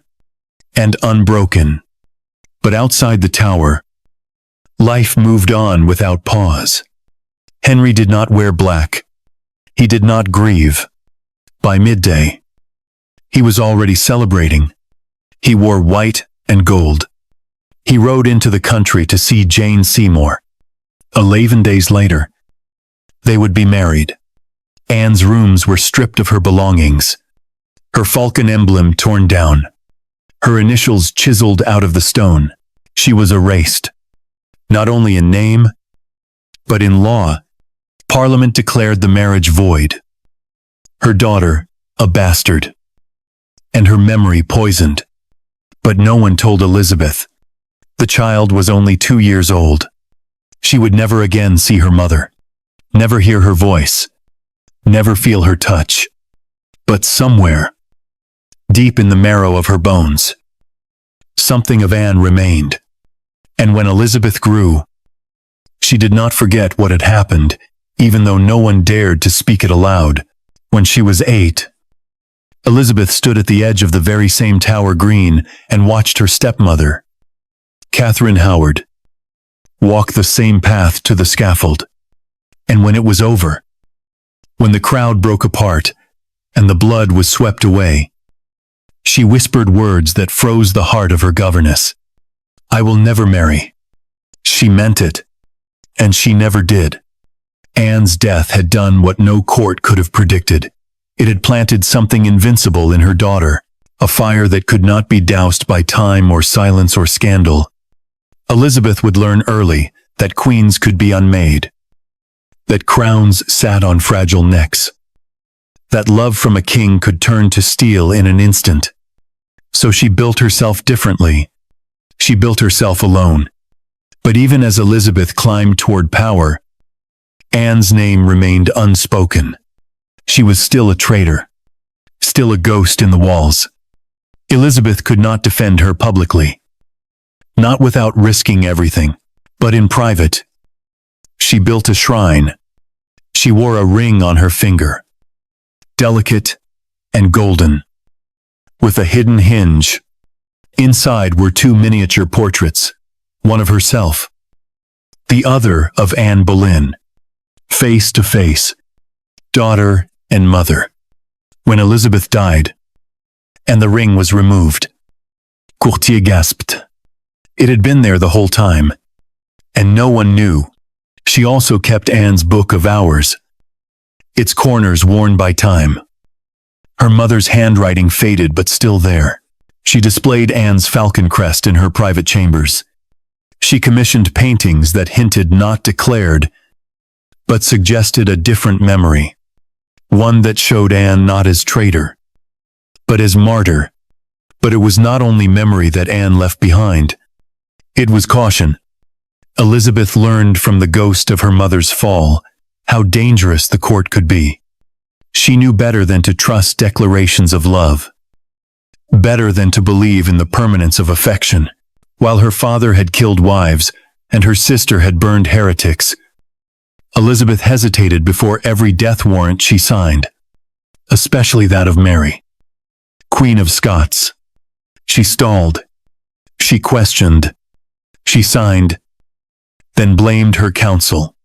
and unbroken. But outside the tower, life moved on without pause. Henry did not wear black. He did not grieve. By midday, he was already celebrating. He wore white and gold. He rode into the country to see Jane Seymour. 11 days later, they would be married. Anne's rooms were stripped of her belongings, her falcon emblem torn down, her initials chiseled out of the stone. She was erased, not only in name, but in law. Parliament declared the marriage void, her daughter a bastard, and her memory poisoned. But no one told Elizabeth. The child was only 2 years old. She would never again see her mother, never hear her voice, never feel her touch. But somewhere, deep in the marrow of her bones, something of Anne remained. And when Elizabeth grew, she did not forget what had happened, even though no one dared to speak it aloud. When she was 8, Elizabeth stood at the edge of the very same Tower Green and watched her stepmother, Catherine Howard, walk the same path to the scaffold. And when it was over, when the crowd broke apart and the blood was swept away, she whispered words that froze the heart of her governess. "I will never marry." She meant it, and she never did. Anne's death had done what no court could have predicted. It had planted something invincible in her daughter, a fire that could not be doused by time or silence or scandal. Elizabeth would learn early that queens could be unmade, that crowns sat on fragile necks, that love from a king could turn to steel in an instant. So she built herself differently. She built herself alone. But even as Elizabeth climbed toward power, Anne's name remained unspoken. She was still a traitor, still a ghost in the walls. Elizabeth could not defend her publicly, not without risking everything, but in private. She built a shrine. She wore a ring on her finger, delicate and golden, with a hidden hinge. Inside were 2 miniature portraits, one of herself, the other of Anne Boleyn, face to face, daughter and mother. When Elizabeth died, and the ring was removed, Courtier gasped. It had been there the whole time, and no one knew. She also kept Anne's Book of Hours, its corners worn by time. Her mother's handwriting faded but still there. She displayed Anne's falcon crest in her private chambers. She commissioned paintings that hinted not declared, but suggested a different memory. One that showed Anne not as traitor, but as martyr. But it was not only memory that Anne left behind. It was caution. Elizabeth learned from the ghost of her mother's fall how dangerous the court could be. She knew better than to trust declarations of love, better than to believe in the permanence of affection. While her father had killed wives and her sister had burned heretics, Elizabeth hesitated before every death warrant she signed, especially that of Mary, Queen of Scots. She stalled. She questioned. She signed, then blamed her counsel.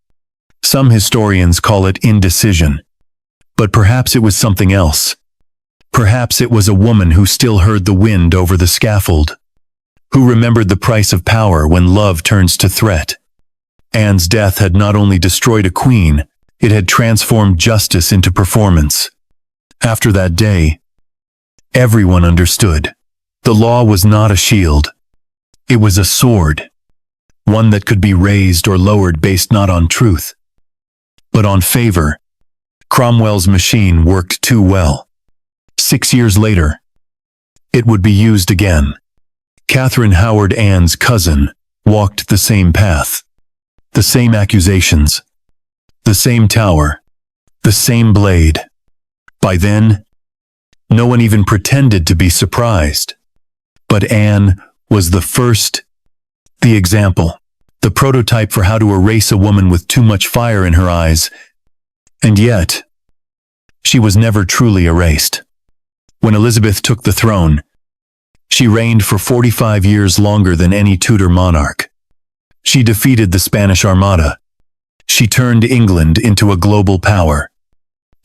Some historians call it indecision, but perhaps it was something else. Perhaps it was a woman who still heard the wind over the scaffold, who remembered the price of power when love turns to threat. Anne's death had not only destroyed a queen, it had transformed justice into performance. After that day, everyone understood. The law was not a shield. It was a sword, one that could be raised or lowered based not on truth, but on favor. Cromwell's machine worked too well. 6 years later, it would be used again. Catherine Howard, Anne's cousin, walked the same path. The same accusations, the same tower, the same blade. By then, no one even pretended to be surprised. But Anne was the first, the example, the prototype for how to erase a woman with too much fire in her eyes. And yet, she was never truly erased. When Elizabeth took the throne, she reigned for 45 years longer than any Tudor monarch. She defeated the Spanish Armada. She turned England into a global power.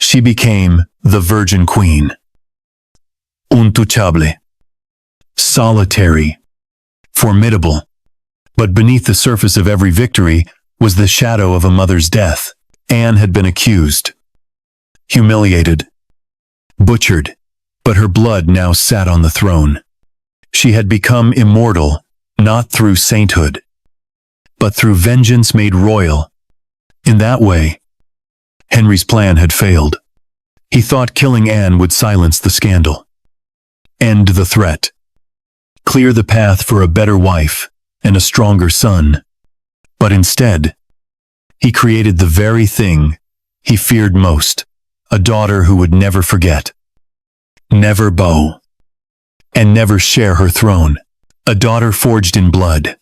She became the Virgin Queen. Untouchable. Solitary. Formidable. But beneath the surface of every victory was the shadow of a mother's death. Anne had been accused, humiliated, butchered, but her blood now sat on the throne. She had become immortal, not through sainthood, but through vengeance made royal. In that way, Henry's plan had failed. He thought killing Anne would silence the scandal, end the threat, clear the path for a better wife and a stronger son. But instead, he created the very thing he feared most, a daughter who would never forget, never bow, and never share her throne. A daughter forged in blood,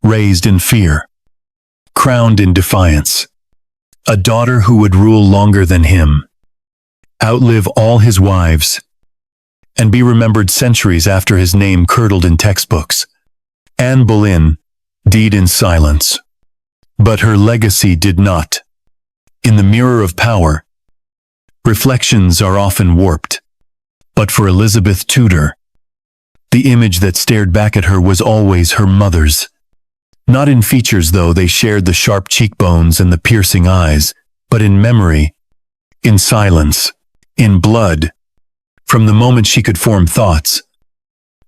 raised in fear, crowned in defiance. A daughter who would rule longer than him, outlive all his wives, and be remembered centuries after his name curdled in textbooks. Anne Boleyn died in silence, but her legacy did not. In the mirror of power, reflections are often warped. But for Elizabeth Tudor, the image that stared back at her was always her mother's. Not in features, though they shared the sharp cheekbones and the piercing eyes, but in memory, in silence, in blood. From the moment she could form thoughts,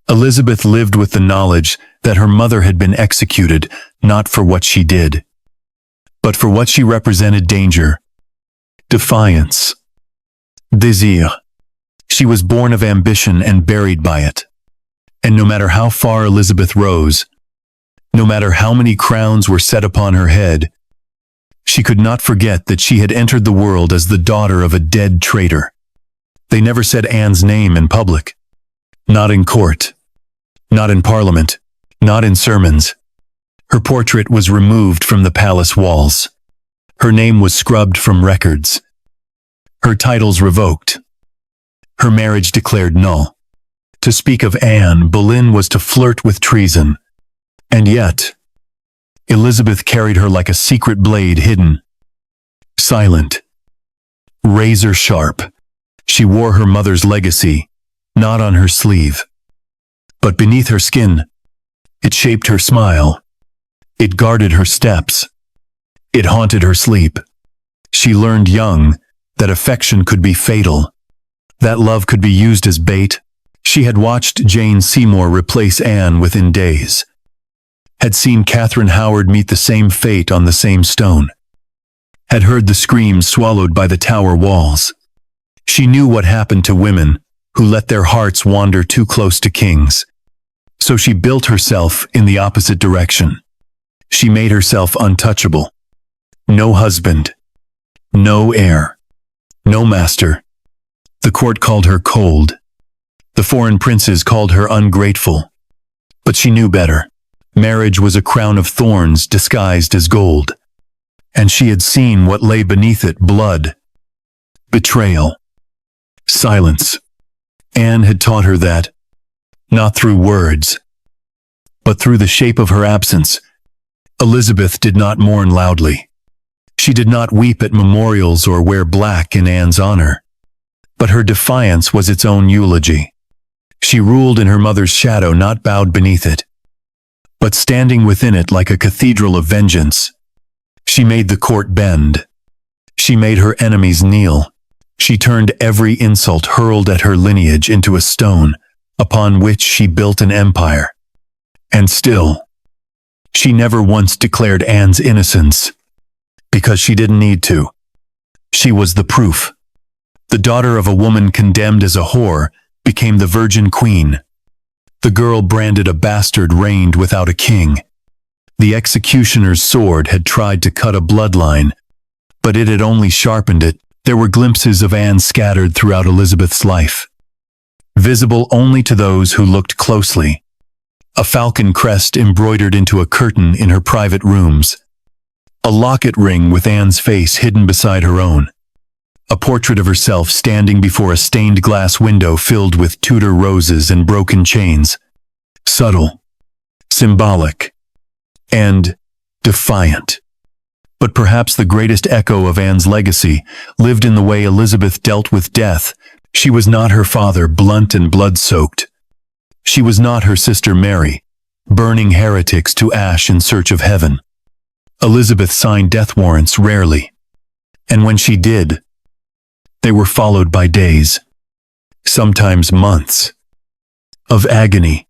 Elizabeth lived with the knowledge that her mother had been executed not for what she did, but for what she represented: danger, defiance, désir. She was born of ambition and buried by it. And no matter how far Elizabeth rose, no matter how many crowns were set upon her head, she could not forget that she had entered the world as the daughter of a dead traitor. They never said Anne's name in public. Not in court. Not in parliament. Not in sermons. Her portrait was removed from the palace walls. Her name was scrubbed from records. Her titles revoked. Her marriage declared null. To speak of Anne Boleyn was to flirt with treason. And yet, Elizabeth carried her like a secret blade, hidden, silent, razor sharp. She wore her mother's legacy, not on her sleeve, but beneath her skin. It shaped her smile. It guarded her steps. It haunted her sleep. She learned young that affection could be fatal, that love could be used as bait. She had watched Jane Seymour replace Anne within days, had seen Catherine Howard meet the same fate on the same stone, had heard the screams swallowed by the tower walls. She knew what happened to women who let their hearts wander too close to kings. So she built herself in the opposite direction. She made herself untouchable. No husband, No heir. No master. The court called her cold. The foreign princes called her ungrateful. But she knew better. Marriage was a crown of thorns disguised as gold. And she had seen what lay beneath it: blood, betrayal, silence. Anne had taught her that, not through words, but through the shape of her absence. Elizabeth did not mourn loudly. She did not weep at memorials or wear black in Anne's honor. But her defiance was its own eulogy. She ruled in her mother's shadow, not bowed beneath it, but standing within it like a cathedral of vengeance. She made the court bend. She made her enemies kneel. She turned every insult hurled at her lineage into a stone, upon which she built an empire. And still, she never once declared Anne's innocence, because she didn't need to. She was the proof. The daughter of a woman condemned as a whore became the Virgin Queen. The girl branded a bastard reigned without a king. The executioner's sword had tried to cut a bloodline, but it had only sharpened it. There were glimpses of Anne scattered throughout Elizabeth's life, visible only to those who looked closely. A falcon crest embroidered into a curtain in her private rooms. A locket ring with Anne's face hidden beside her own. A portrait of herself standing before a stained glass window filled with Tudor roses and broken chains. Subtle, symbolic, and defiant. But perhaps the greatest echo of Anne's legacy lived in the way Elizabeth dealt with death. She was not her father, blunt and blood-soaked. She was not her sister Mary, burning heretics to ash in search of heaven. Elizabeth signed death warrants rarely, and when she did, they were followed by days, sometimes months, of agony.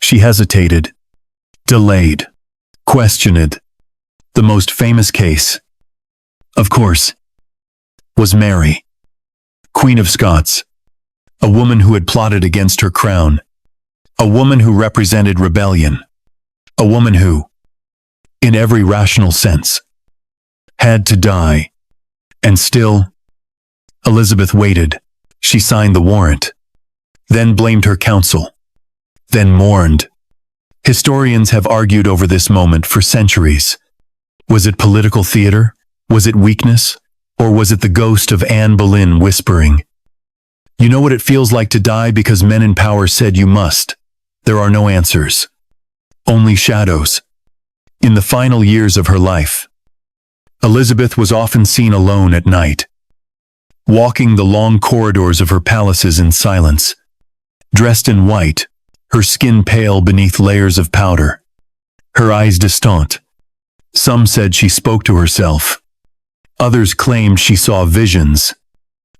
She hesitated, delayed, questioned. The most famous case, of course, was Mary, Queen of Scots, a woman who had plotted against her crown, a woman who represented rebellion, a woman who, in every rational sense, had to die. And still, Elizabeth waited. She signed the warrant, then blamed her counsel, then mourned. Historians have argued over this moment for centuries. Was it political theater? Was it weakness? Or was it the ghost of Anne Boleyn whispering, "You know what it feels like to die because men in power said you must"? There are no answers, only shadows. In the final years of her life, Elizabeth was often seen alone at night, walking the long corridors of her palaces in silence, dressed in white, her skin pale beneath layers of powder, her eyes distant. Some said she spoke to herself. Others claimed she saw visions.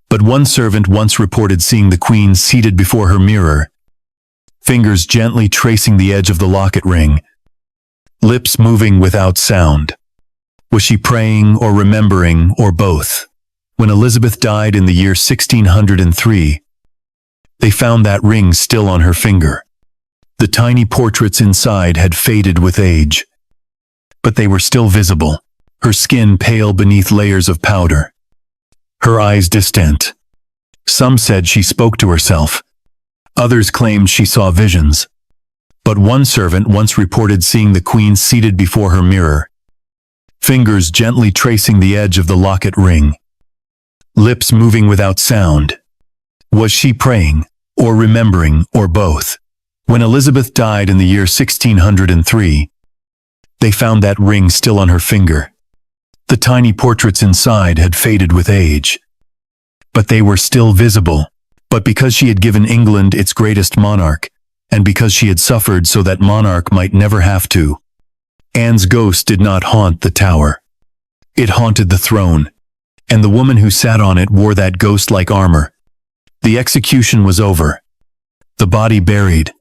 But one servant once reported seeing the queen seated before her mirror, fingers gently tracing the edge of the locket ring, lips moving without sound. Was she praying or remembering or both? When Elizabeth died in the year 1603, they found that ring still on her finger. The tiny portraits inside had faded with age, but they were still visible, her skin pale beneath layers of powder, her eyes distant. Some said she spoke to herself. Others claimed she saw visions. But one servant once reported seeing the queen seated before her mirror, fingers gently tracing the edge of the locket ring, lips moving without sound. Was she praying, or remembering, or both? When Elizabeth died in the year 1603, they found that ring still on her finger. The tiny portraits inside had faded with age, but they were still visible. But because she had given England its greatest monarch, and because she had suffered so that monarch might never have to, Anne's ghost did not haunt the tower. It haunted the throne, and the woman who sat on it wore that ghost-like armor. The execution was over, the body buried,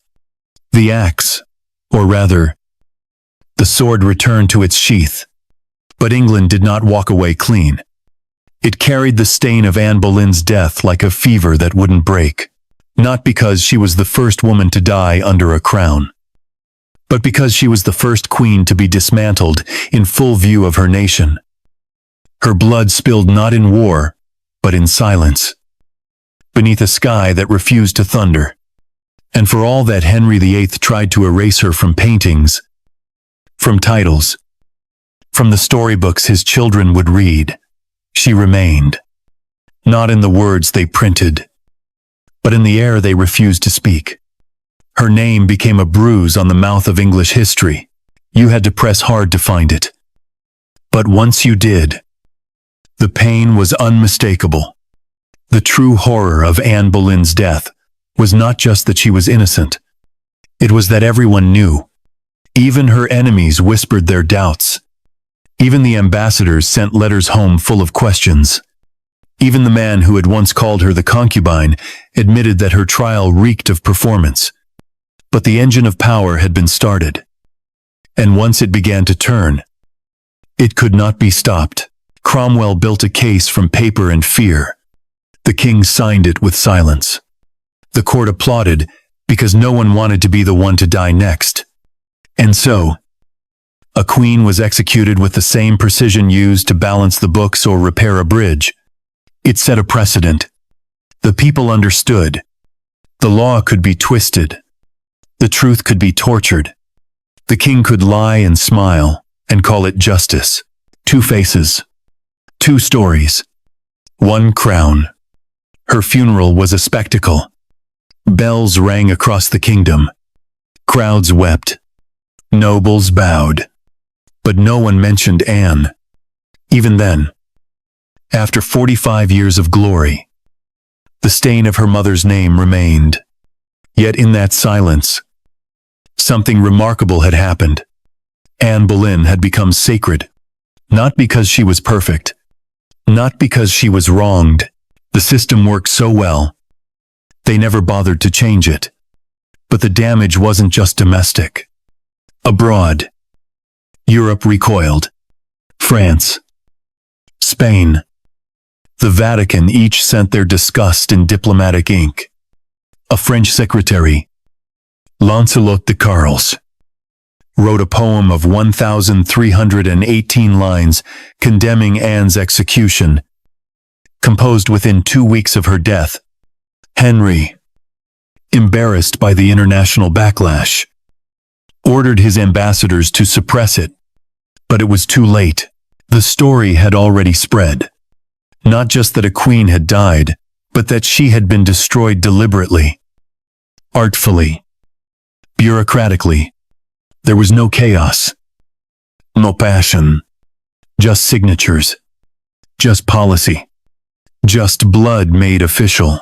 the axe, or rather, the sword returned to its sheath. But England did not walk away clean. It carried the stain of Anne Boleyn's death like a fever that wouldn't break, not because she was the first woman to die under a crown, but because she was the first queen to be dismantled in full view of her nation. Her blood spilled not in war, but in silence, beneath a sky that refused to thunder. And for all that Henry VIII tried to erase her from paintings, from titles, from the storybooks his children would read, she remained. Not in the words they printed, but in the air they refused to speak. Her name became a bruise on the mouth of English history. You had to press hard to find it. But once you did, the pain was unmistakable. The true horror of Anne Boleyn's death was not just that she was innocent. It was that everyone knew. Even her enemies whispered their doubts. Even the ambassadors sent letters home full of questions. Even the man who had once called her the concubine admitted that her trial reeked of performance. But the engine of power had been started. And once it began to turn, it could not be stopped. Cromwell built a case from paper and fear. The king signed it with silence. The court applauded because no one wanted to be the one to die next. And so, a queen was executed with the same precision used to balance the books or repair a bridge. It set a precedent. The people understood. The law could be twisted. The truth could be tortured. The king could lie and smile and call it justice. Two faces. Two stories. One crown. Her funeral was a spectacle. Bells rang across the kingdom. Crowds wept. Nobles bowed. But no one mentioned Anne. Even then, after 45 years of glory, the stain of her mother's name remained. Yet in that silence, something remarkable had happened. Anne Boleyn had become sacred, not because she was perfect, not because she was wronged. The system worked so well, they never bothered to change it. But the damage wasn't just domestic. Abroad, Europe recoiled. France, Spain, the Vatican each sent their disgust in diplomatic ink. A French secretary, Lancelot de Carles, wrote a poem of 1,318 lines condemning Anne's execution, composed within 2 weeks of her death. Henry, embarrassed by the international backlash, ordered his ambassadors to suppress it. But it was too late. The story had already spread. Not just that a queen had died, but that she had been destroyed deliberately, artfully, bureaucratically. There was no chaos, no passion, just signatures, just policy, just blood made official.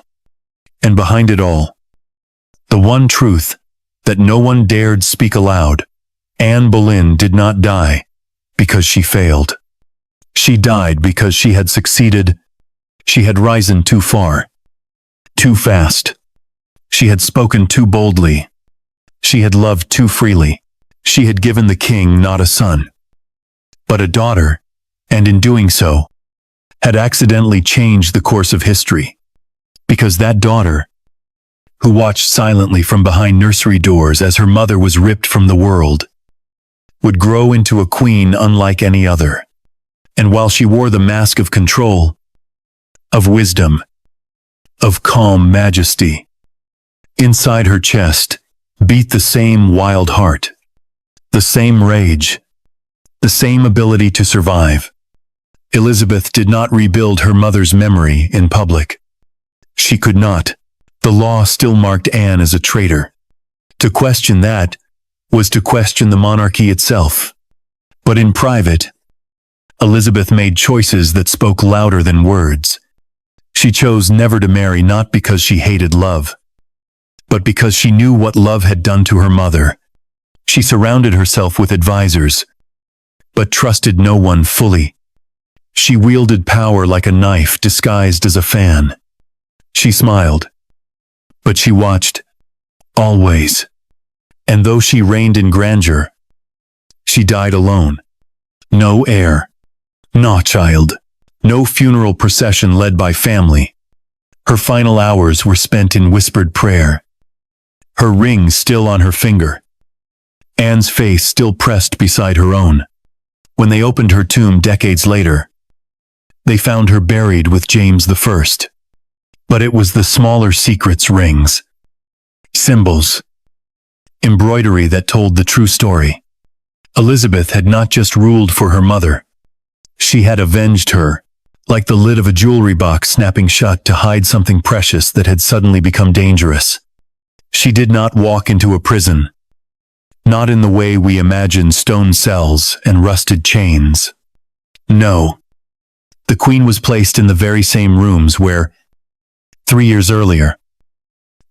And behind it all, the one truth that no one dared speak aloud: Anne Boleyn did not die because she failed. She died because she had succeeded. She had risen too far, too fast. She had spoken too boldly. She had loved too freely. She had given the king not a son, but a daughter, and in doing so, had accidentally changed the course of history. Because that daughter, who watched silently from behind nursery doors as her mother was ripped from the world, would grow into a queen unlike any other. And while she wore the mask of control, of wisdom, of calm majesty, inside her chest beat the same wild heart, the same rage, the same ability to survive. Elizabeth did not rebuild her mother's memory in public. She could not. The law still marked Anne as a traitor. To question that was to question the monarchy itself. But in private, Elizabeth made choices that spoke louder than words. She chose never to marry, not because she hated love, but because she knew what love had done to her mother. She surrounded herself with advisors, but trusted no one fully. She wielded power like a knife disguised as a fan. She smiled, but she watched, always. And though she reigned in grandeur, she died alone. No heir, no child, no funeral procession led by family. Her final hours were spent in whispered prayer. Her ring still on her finger, Anne's face still pressed beside her own. When they opened her tomb decades later, they found her buried with James I. But it was the smaller secrets: rings, symbols, embroidery that told the true story. Elizabeth had not just ruled for her mother. She had avenged her, like the lid of a jewelry box snapping shut to hide something precious that had suddenly become dangerous. She did not walk into a prison, not in the way we imagine stone cells and rusted chains. No. The Queen was placed in the very same rooms where, 3 years earlier,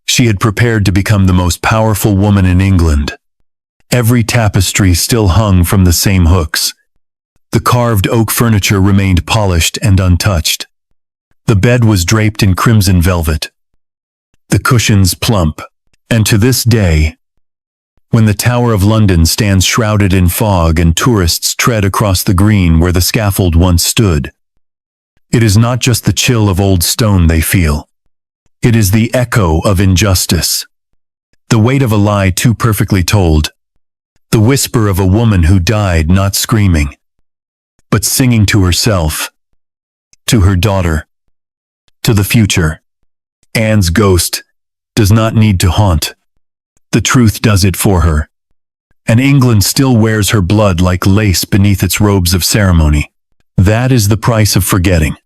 she had prepared to become the most powerful woman in England. Every tapestry still hung from the same hooks. The carved oak furniture remained polished and untouched. The bed was draped in crimson velvet, the cushions plump, and to this day, when the Tower of London stands shrouded in fog and tourists tread across the green where the scaffold once stood, it is not just the chill of old stone they feel. It is the echo of injustice, the weight of a lie too perfectly told, the whisper of a woman who died not screaming, but singing to herself, to her daughter, to the future. Anne's ghost does not need to haunt. The truth does it for her. And England still wears her blood like lace beneath its robes of ceremony. That is the price of forgetting.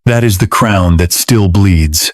That is the crown that still bleeds.